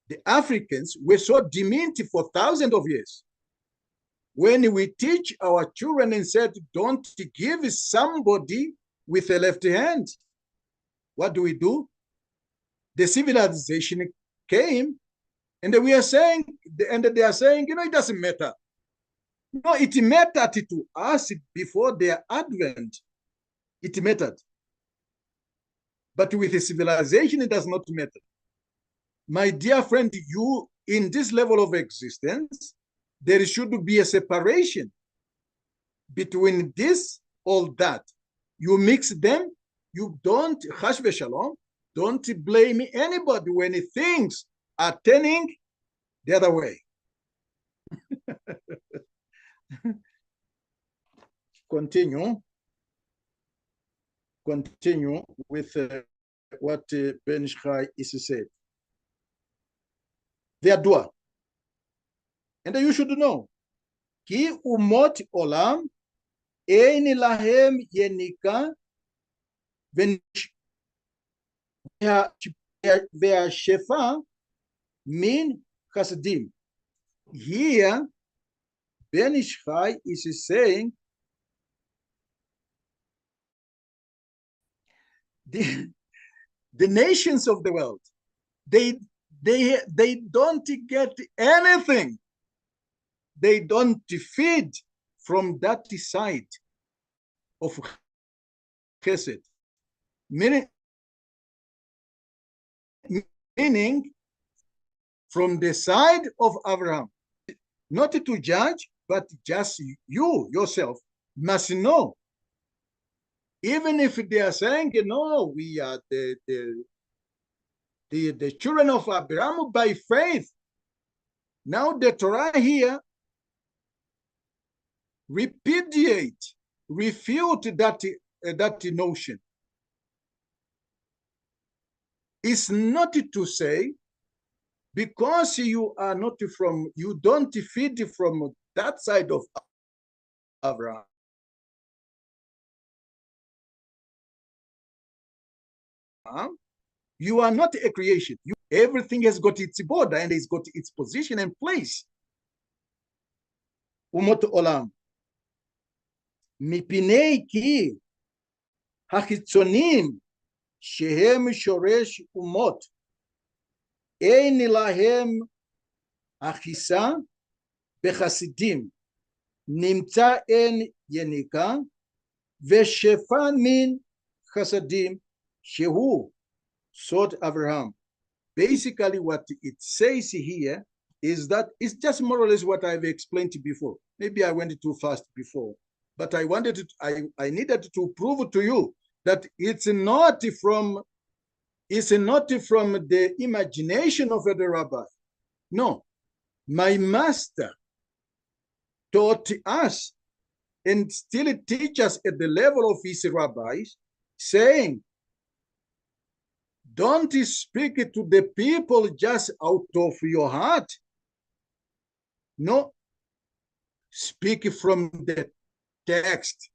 the Africans were so demented for thousands of years. When we teach our children and said, don't give somebody with a left hand, what do? The civilization came, and we are saying, and they are saying, it doesn't matter. No, it mattered to us before their advent. It mattered. But with the civilization, it does not matter. My dear friend, in this level of existence, there should be a separation between this or that. You mix them, you don't, chash v'shalom, don't blame anybody when things are turning the other way. Continue with what Ben Ishchai is said. Ve'adua. And you should know, Ki umot olam ein lahem yenika ve'ashefa min chasadim. Here, Ben Ishchai is saying the nations of the world, they don't get anything. They don't feed from that side of chesed, meaning from the side of Abraham, not to judge, but just you yourself must know. Even if they are saying, no, we are the children of Abraham by faith. Now the Torah here refute that notion. It's not to say because you are not from, you don't feed from that side of Abraham. You are not a creation. Everything has got its border and it's got its position and place. Umot olam. Mipinei ki hachitzonim shehem shoresh umot ein lahem achisa bechasidim nimtza en yenika veshefa min chasadim shehu sod Abraham. Basically, what it says here is that it's just more or less what I've explained before. Maybe I went too fast before, but I wanted to, I needed to prove to you that it's not from the imagination of the rabbi. No, my master taught us and still teaches at the level of his rabbis, saying, don't speak to the people just out of your heart. No, speak from the text.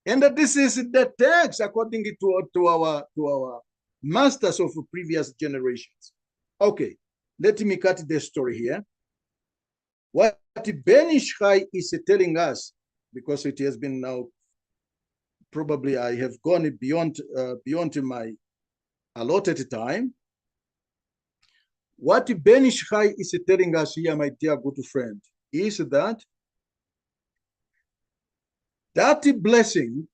And this is the text according to our masters of previous generations. Okay, let me cut the story here. What Ben Ishchai is telling us, because it has been now, probably I have gone beyond my allotted time. What Ben Ishchai is telling us here, my dear good friend, is that blessing,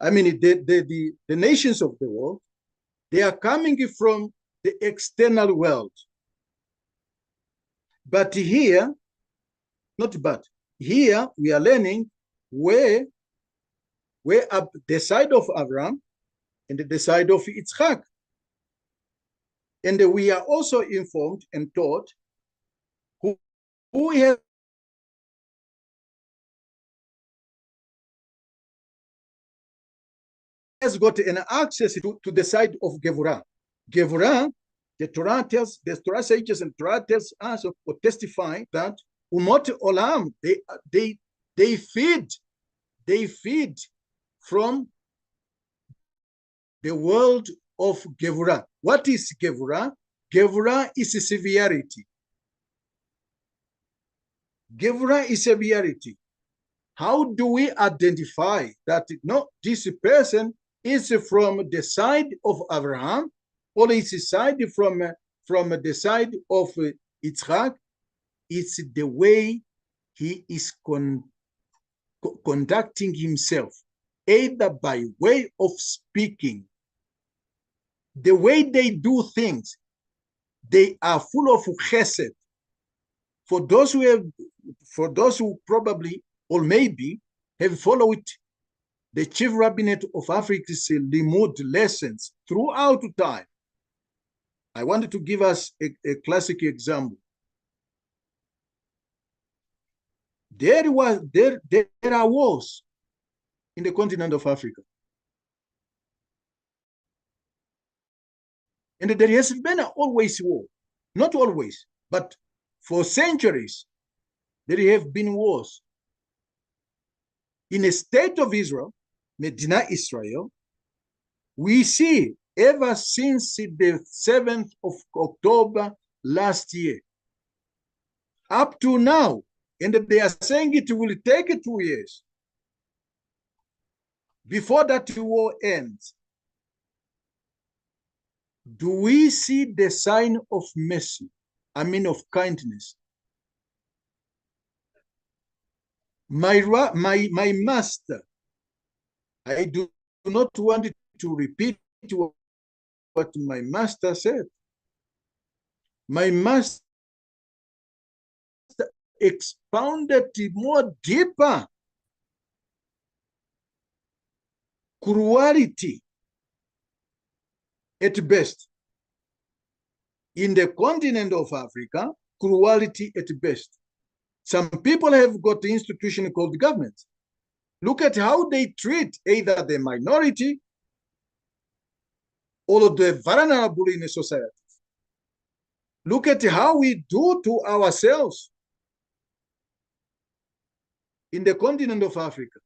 I mean, the nations of the world, they are coming from the external world. But here, here we are learning where the side of Abraham and the side of Yitzchak. And we are also informed and taught who has got an access to the side of Gevurah. Gevurah, the Torah sages and Torah tells us or testify that Umot Olam, they feed from the world of Gevurah. What is Gevurah? Gevurah is a severity. Gevurah is severity. How do we identify that no, this person is from the side of Abraham, or is a side from the side of Yitzchak? It's the way he is conducting himself, either by way of speaking, the way they do things, they are full of chesed. For those who probably or maybe have followed the chief rabbinate of Africa's limud lessons throughout time, I wanted to give us a classic example. There are wars in the continent of Africa. And there has been always war. Not always, but for centuries, there have been wars. In the state of Israel, Medina Israel, we see ever since the 7th of October last year, up to now, and they are saying it will take 2 years before that war ends. Do we see the sign of mercy? I mean of kindness. My master, I do not want to repeat what my master said. My master expounded more deeper cruelty at best. In the continent of Africa, cruelty at best. Some people have got the institution called government. Look at how they treat either the minority or the vulnerable in a society. Look at how we do to ourselves in the continent of Africa.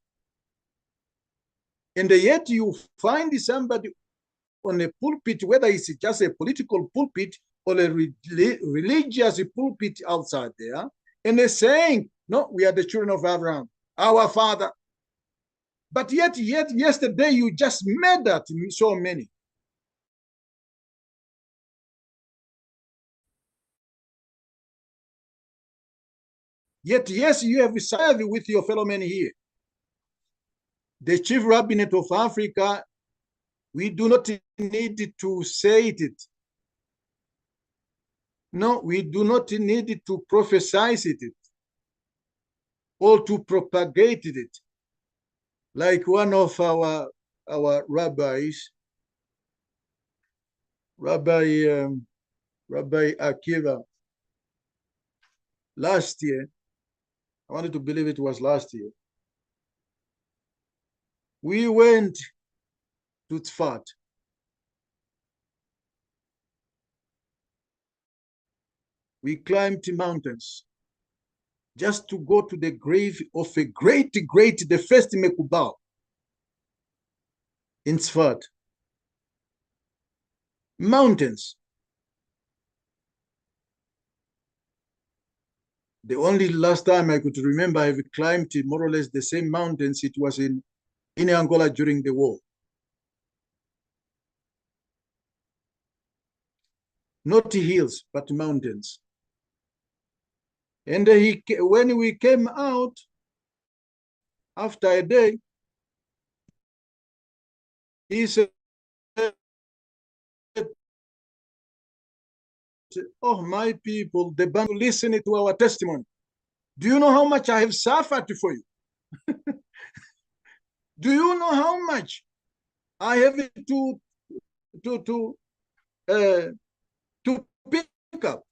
And yet you find somebody on a pulpit, whether it's just a political pulpit or a religious pulpit outside there, and they're saying, no, we are the children of Abraham, our father. But yet yesterday you just murdered so many. Yet, yes, you have served with your fellow men here. The chief rabbinate of Africa, we do not need to say it. No, we do not need to prophesize it or to propagate it. Like one of our rabbis, Rabbi Akiva, last year, I wanted to believe it was last year, we went to Tzfat. We climbed mountains just to go to the grave of a great, the first Mekubal in Tzfat. Mountains. The only last time I could remember I have climbed more or less the same mountains, it was in Angola during the war. Not hills, but mountains. And when we came out after a day, he said, oh, my people, the band listen to our testimony. Do you know how much I have suffered for you? Do you know how much I have to pick up?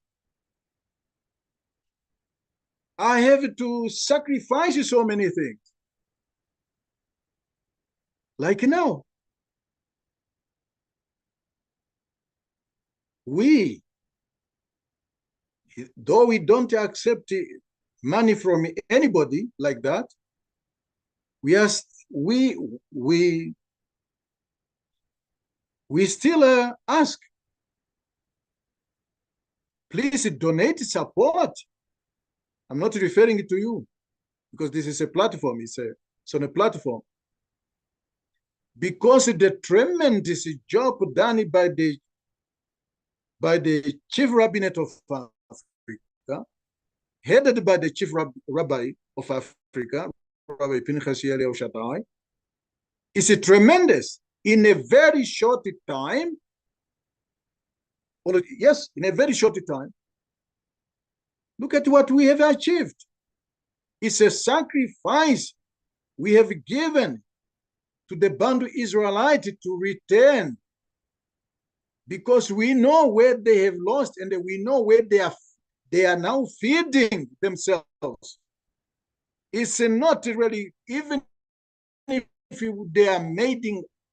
I have to sacrifice so many things. Like now, though we don't accept money from anybody like that, we still ask, please donate support. I'm not referring to you because this is a platform. It's on a platform. Because the tremendous job done by the chief rabbinate of Africa, headed by the chief rabbi of Africa, Rabbi Pinchas Eliyahu Shaddai, is tremendous. In a very short time, Yes, in a very short time. Look at what we have achieved. It's a sacrifice we have given to the Bantu Israelite to return, because we know where they have lost and we know where they are now feeding themselves. It's not really, even if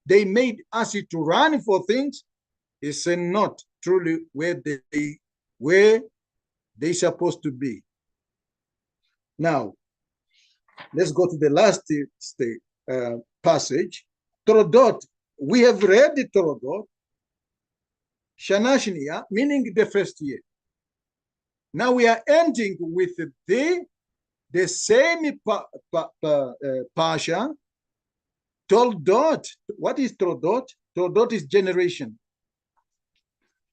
they made us to run for things, it's not truly where they supposed to be. Now, let's go to the last passage. Torodot, we have read the Torodot, Shana Shniya, meaning the first year. Now we are ending with the same Pasha, Toldot. What is Toldot? Toldot is generation.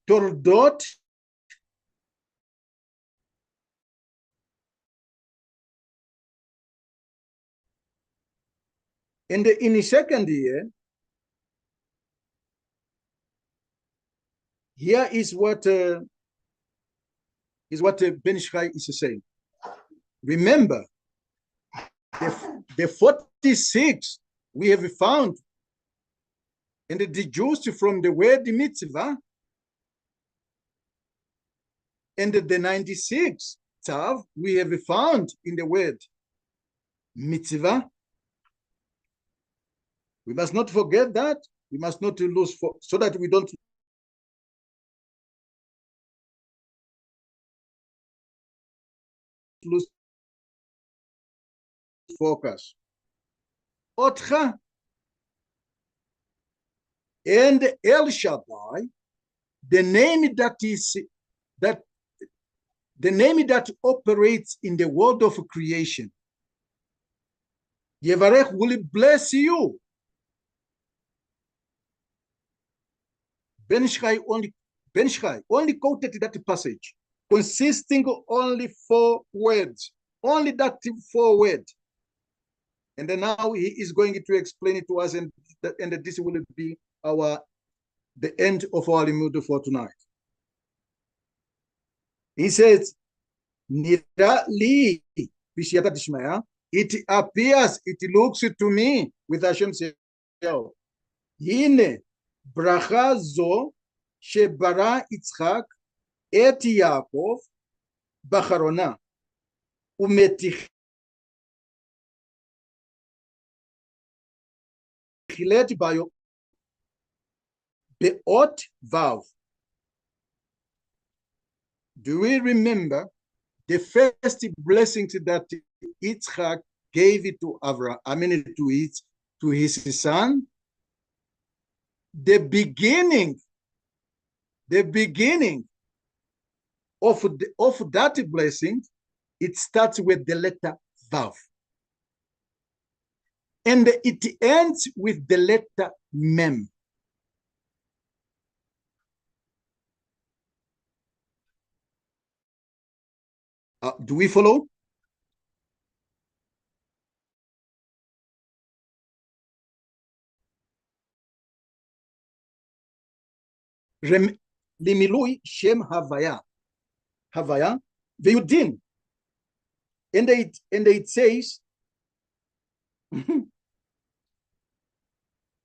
Toldot in the second year, here is what Ben Ishai is saying. Remember, the 46 we have found, and the Jews from the word mitzvah, and the 96 tav we have found in the word mitzvah. We must not forget that. We must not lose, so that we don't lose focus. Otcha and El Shaddai, the name that operates in the world of creation. Yevarech will bless you. Ben Ishai only quoted that passage, consisting of only 4 words, only that 4 words. And then now he is going to explain it to us, and this will be the end of our limud for tonight. He says, Nira li, it appears, it looks to me, with Hashem says, Hine, bracha zo, shebara Yitzchak, et Yaakov, bacharona, umetich bayo beot vav. Do we remember the first blessings that Yitzchak gave it to Avraham? I mean, to his son. The beginning of that blessing, it starts with the letter vav, and it ends with the letter mem. Do we follow? Limilui Shem Havaya Veyudin, and it says,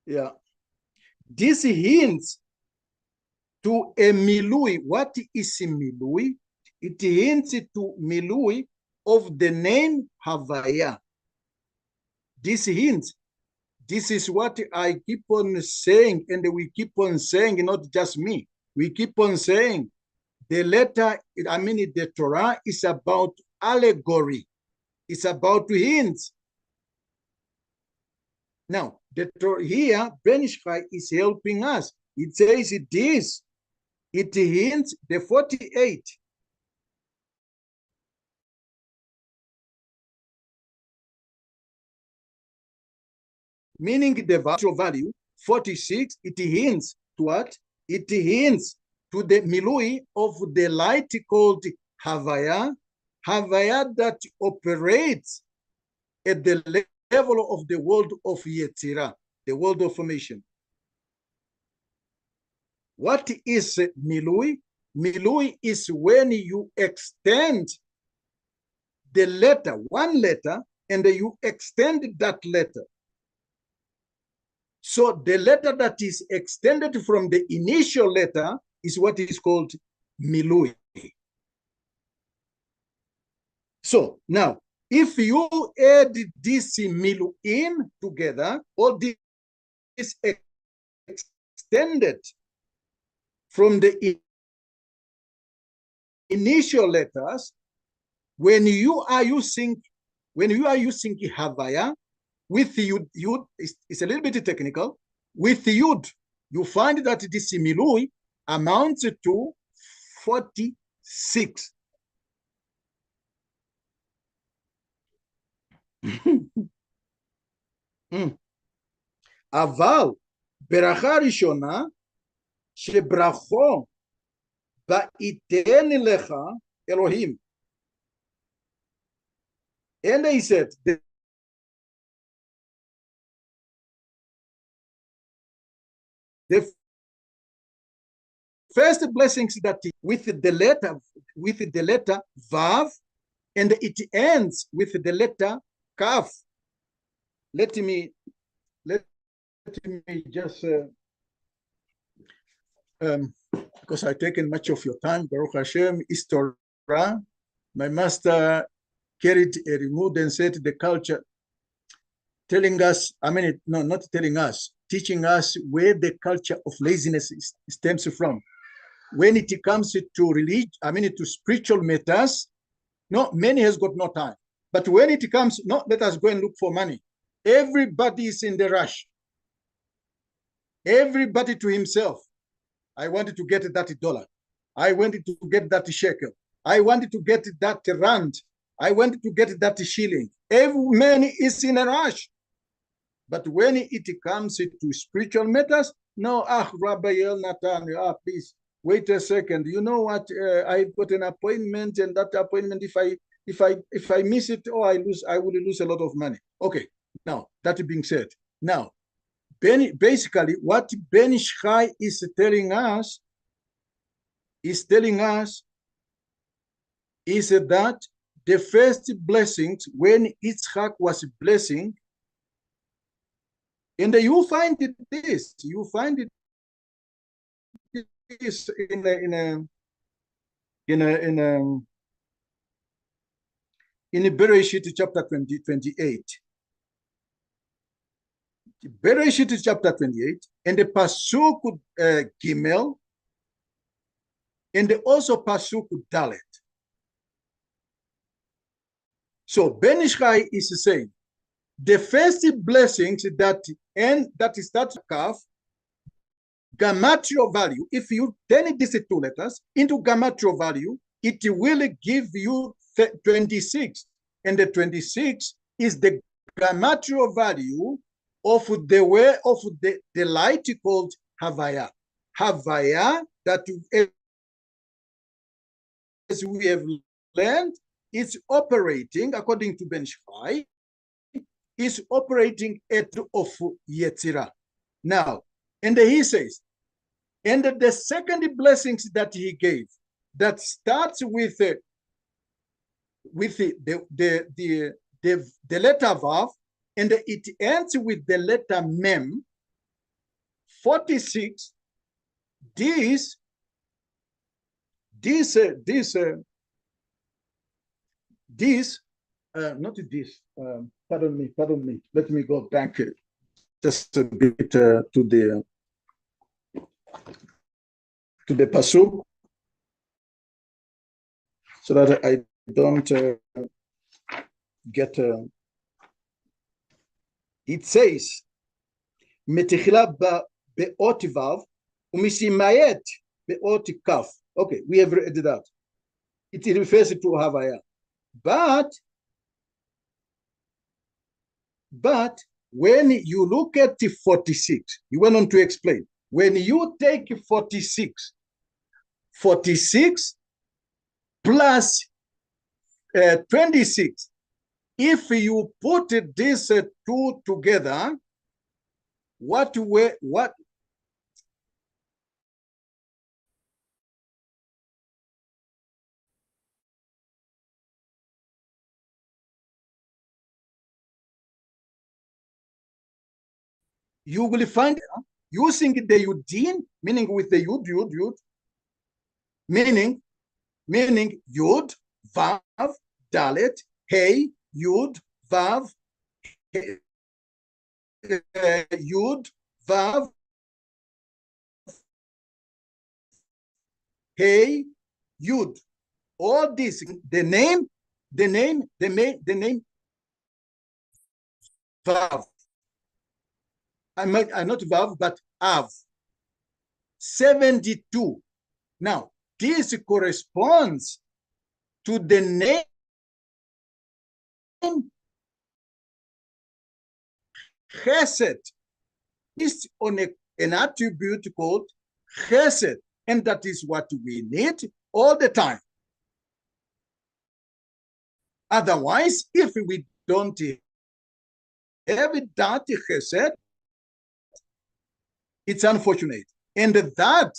yeah, this hints to a milui. What is a milui? It hints to milui of the name Havaya. This hints. This is what I keep on saying, and we keep on saying, not just me. We keep on saying the letter, I mean, the Torah is about allegory. It's about hints. Now, here, Ben Ishai is helping us. It says it hints the 48. Meaning the virtual value, 46, it hints to what? It hints to the milui of the light called Havaya that operates at the level of the world of Yetzirah, the world of formation. What is milui? Milui is when you extend the letter, one letter, and you extend that letter. So the letter that is extended from the initial letter is what is called milui. So now, if you add this miluim together, all this is extended from the initial letters, when you are using Havaya with yud, it's a little bit technical. With yud, you find that this milui amounts to 46. אבל ברכה ראשונה שברכו ויתן לך אלוהים. And he said, the first blessings that with the letter Vav, and it ends with the letter Kaf. Let me just because I've taken much of your time. Baruch Hashem is Torah. My master carried a remote and said the culture, telling us, not telling us, teaching us where the culture of laziness stems from. When it comes to religion, to spiritual matters, no, many has got no time. But when it comes, no, let us go and look for money. Everybody is in the rush. Everybody to himself. I wanted to get that $1. I wanted to get that shekel. I wanted to get that rand. I wanted to get that shilling. Every man is in a rush. But when it comes to spiritual matters, no, Rabbi ELNATAN, please wait a second. You know what? I've got an appointment, and that appointment, if I miss it, I will lose a lot of money. Okay. Now that being said, now basically what Ben Shchai is telling us is that the first blessings when Yitzchak was blessing, and you find this in Bereshit chapter 28. Bereshit chapter 28, and the Pasuk Gimel, and also Pasuk Dalet. So Ben Ishchai is saying the first blessings that start Kaf, gematria value. If you turn these two letters into gematria value, it will give you 26, and the 26 is the gematria value of the way of the light called Havaya. Havaya, that as we have learned, is operating, according to Ben Shchai, is operating at of Yetzirah. Now, and he says, and the second blessings that he gave, that starts with the letter Vav, and it ends with the letter Mem, 46, pardon me, let me go back just a bit to the Pasuk, so that I don't get it says Metichila be'ot Vav umisimayet be'ot Kaf. Okay, we have read that. It refers to Havaya. But when you look at the 46, you went on to explain, when you take 46 plus 26, if you put these two together, what you will find using the yudin, meaning with the yud, meaning yud, vav, dalet, hey, yud, vav, hey, yud, vav, hey, yud. All this, the name, vav. I'm not vav, but av. 72. Now, this corresponds to the name chesed. It's on an attribute called chesed, and that is what we need all the time. Otherwise, if we don't have that chesed, it's unfortunate. And that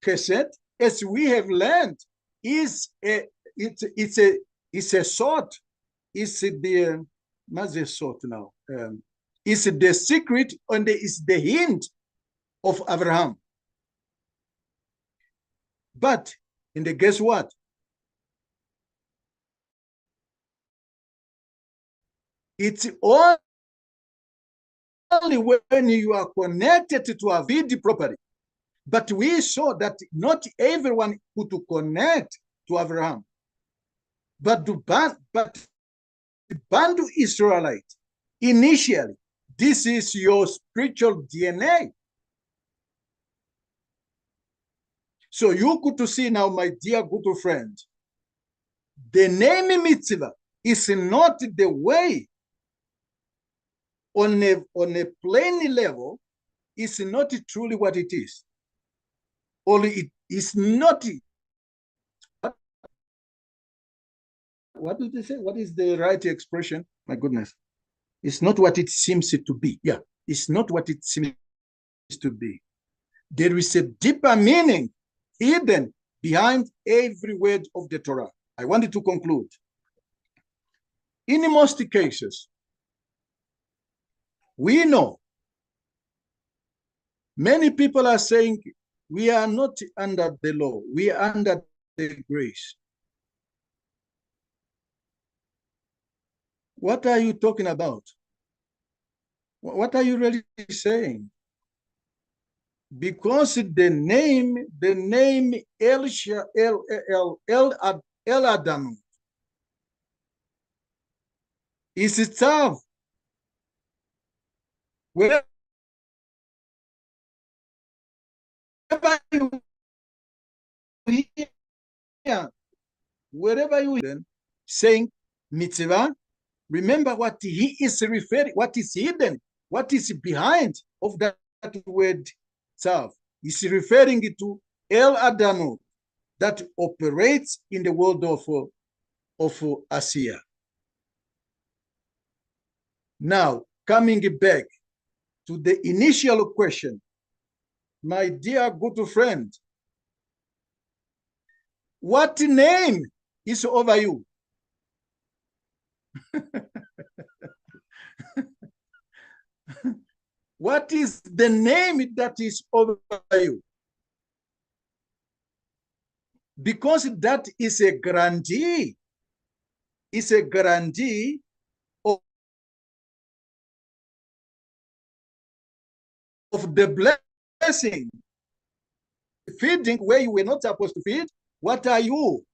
chesed, as we have learned, is it's a sort. It's the what's the sort now? It's the secret and it's the hint of Abraham. But and guess what? It's only when you are connected to a VD property. But we saw that not everyone could connect to Abraham. But the Bantu Israelite, initially, this is your spiritual DNA. So you could see now, my dear good friend, the name mitzvah is not the way on a plain level, it's not truly what it is. Only it is not. What did they say? What is the right expression? My goodness. It's not what it seems to be. Yeah, it's not what it seems to be. There is a deeper meaning hidden behind every word of the Torah. I wanted to conclude. In most cases, we know many people are saying we are not under the law, we are under the grace. What are you talking about? What are you really saying? Because the name ELNATAN is itself. Wherever you hear, wherever you hear saying mitzvah, remember what he is referring, what is hidden, what is behind of that word itself. He's referring to ELNATAN that operates in the world of Asiya. Now, coming back to the initial question, my dear good friend, what name is over you? What is the name that is over you? Because that is a guarantee. It's a guarantee of the blessing. Feeding where you were not supposed to feed. What are you?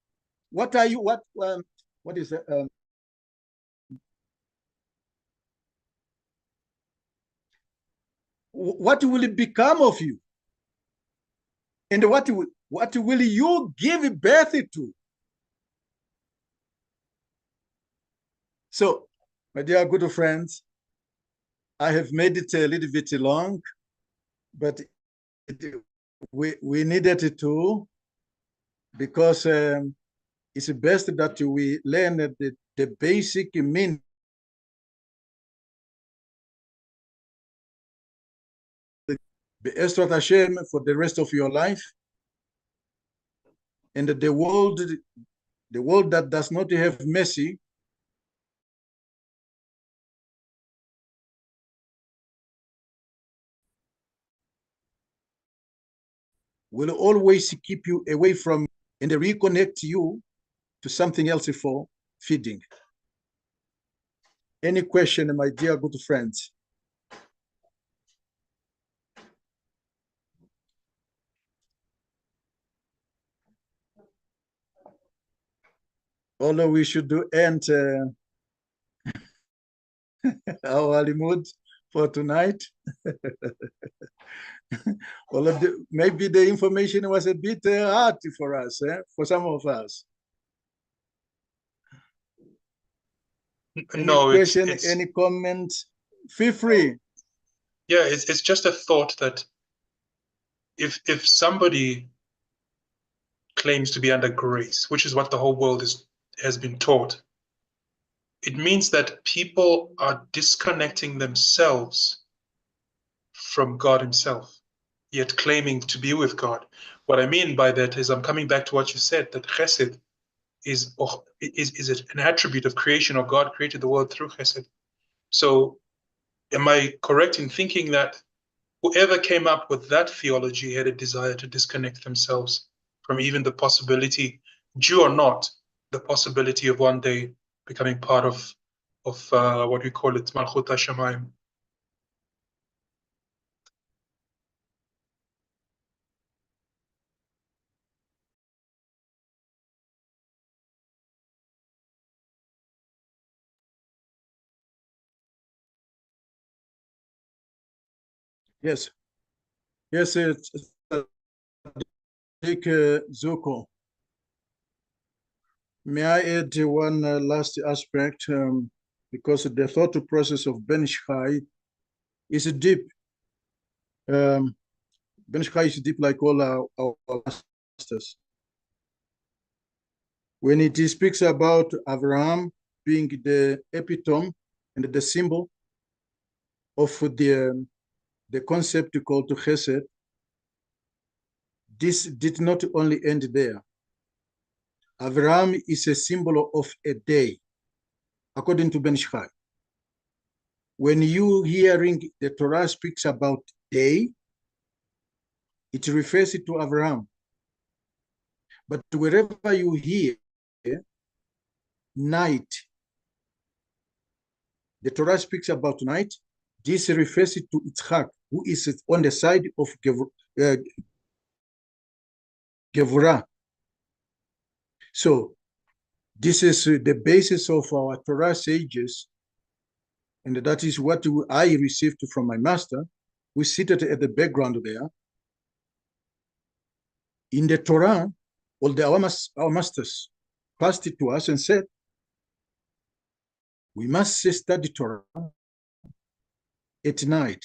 What are you? What is it? What will it become of you? And what will you give birth to? So, my dear good friends, I have made it a little bit long, but we needed to, because it's best that we learn the basic meaning Be'ezrat Hashem for the rest of your life. And the world that does not have mercy will always keep you away from and reconnect you to something else for feeding. Any question, my dear good friends? Although we should end our limud for tonight. Although maybe the information was a bit hard for us, for some of us. Any question, any comment? Feel free. Yeah, it's just a thought that if somebody claims to be under grace, which is what the whole world has been taught, it means that people are disconnecting themselves from God himself, yet claiming to be with God. What I mean by that is I'm coming back to what you said, that chesed is an attribute of creation, or God created the world through chesed. So am I correct in thinking that whoever came up with that theology had a desire to disconnect themselves from even the possibility, Jew or not, the possibility of one day becoming part of what we call it, Malchut HaShamayim? Yes. Yes, it's Zuko. May I add one last aspect? Because the thought process of Ben Shchai is deep. Ben Shchai is deep like all our masters. When it speaks about Abraham being the epitome and the symbol of the concept called Chesed, this did not only end there. Abraham is a symbol of a day, according to Ben Shchai. When you hearing the Torah speaks about day, it refers to Abraham. But wherever you hear night, the Torah speaks about night, this refers to Yitzchak, who is on the side of Gevurah. So this is the basis of our Torah sages, and that is what I received from my master, who seated at the background there. In the Torah, our masters passed it to us and said, we must study Torah at night,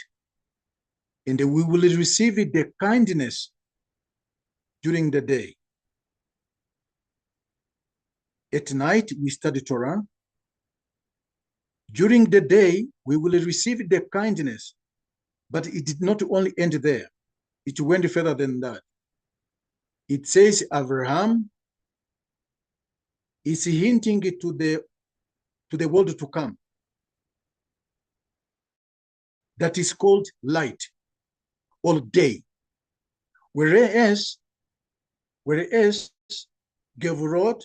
and we will receive the kindness during the day. At night, we study Torah. During the day, we will receive the kindness, but it did not only end there. It went further than that. It says Abraham is hinting to the world to come. That is called light or day. Whereas Gevurot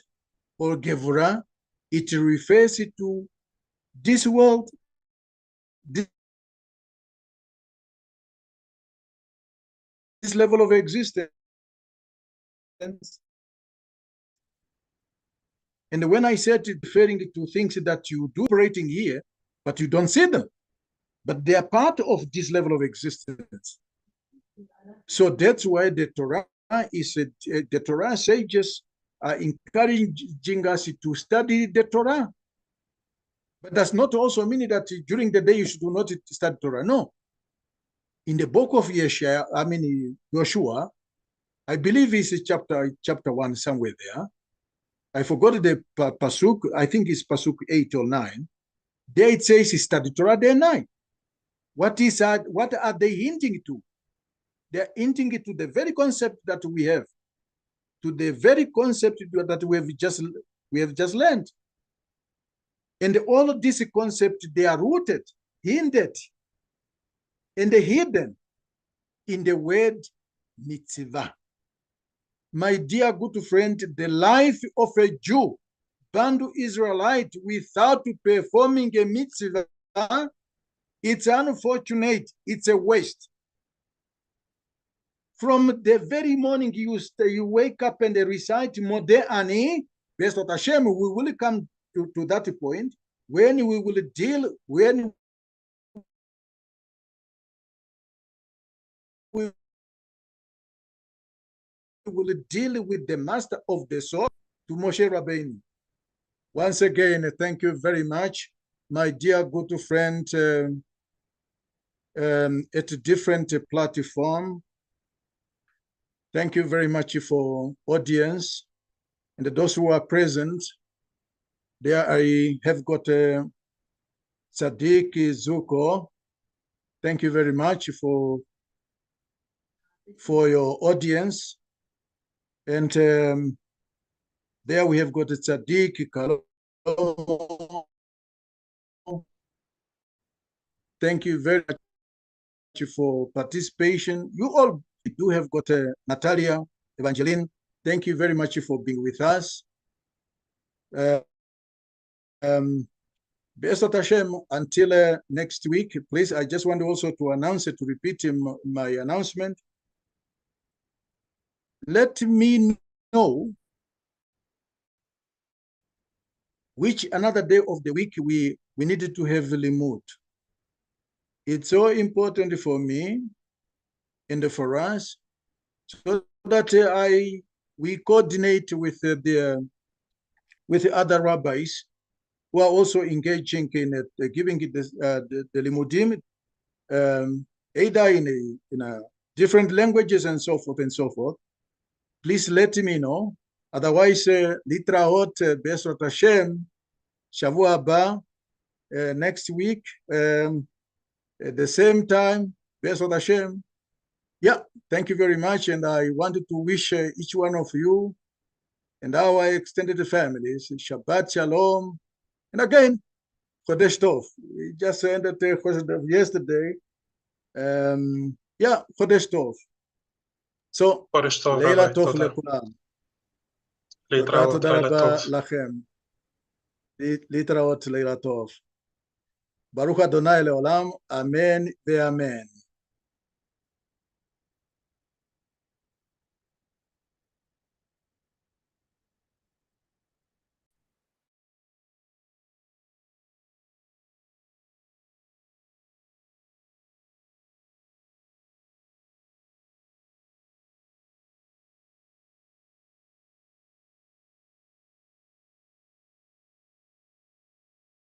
or Gevurah, it refers to this world, this level of existence. And when I said referring to things that you do operating here, but you don't see them, but they are part of this level of existence. So that's why the Torah the Torah sages are encouraging us to study the Torah. But that's not also meaning that during the day you should not study Torah. No. In the book of Joshua, I believe it's chapter 1 somewhere there. I forgot the pasuk. I think it's pasuk 8 or 9. There it says study Torah day and night. What are they hinting to? They're hinting to the very concept that we have, to the very concept that we have just learned. And all of these concepts, they are rooted, hinted, and hidden in the word mitzvah. my dear good friend, the life of a Jew, Bantu Israelite, without performing a mitzvah, it's unfortunate, it's a waste. From the very morning you wake up and recite Modeh Ani, Bezrat Hashem, we will come to that point when we will deal, when we will deal with the master of the soul, to Moshe Rabbeinu. Once again, thank you very much, my dear good friend, at a different platform. Thank you very much for audience and those who are present. There I have got Sadiq Zuko. Thank you very much for your audience. And there we have got Sadiq Kalo. Thank you very much for participation. You all do have got Natalia, Evangeline. Thank you very much for being with us. Be'ezrat Hashem, until next week, please, I just want also to announce it, to repeat my announcement. Let me know which another day of the week we needed to have limud. It's so important for me and for us, so that we coordinate with the other rabbis who are also engaging in giving it the limudim, either in different languages and so forth and so forth. Please let me know. Otherwise, litraot be'ezrat Hashem, shavua haba, next week, at the same time, be'ezrat Hashem. Yeah, thank you very much. And I wanted to wish each one of you and our extended families Shabbat Shalom. And again, Chodesh Tov. We just ended Chodesh Tov yesterday. Yeah, Chodesh Tov. So, Leila Tov lekulam. תודה רבה לכם. להתראות, לילה טוב. ברוך אדוני לעולם, אמן ואמן.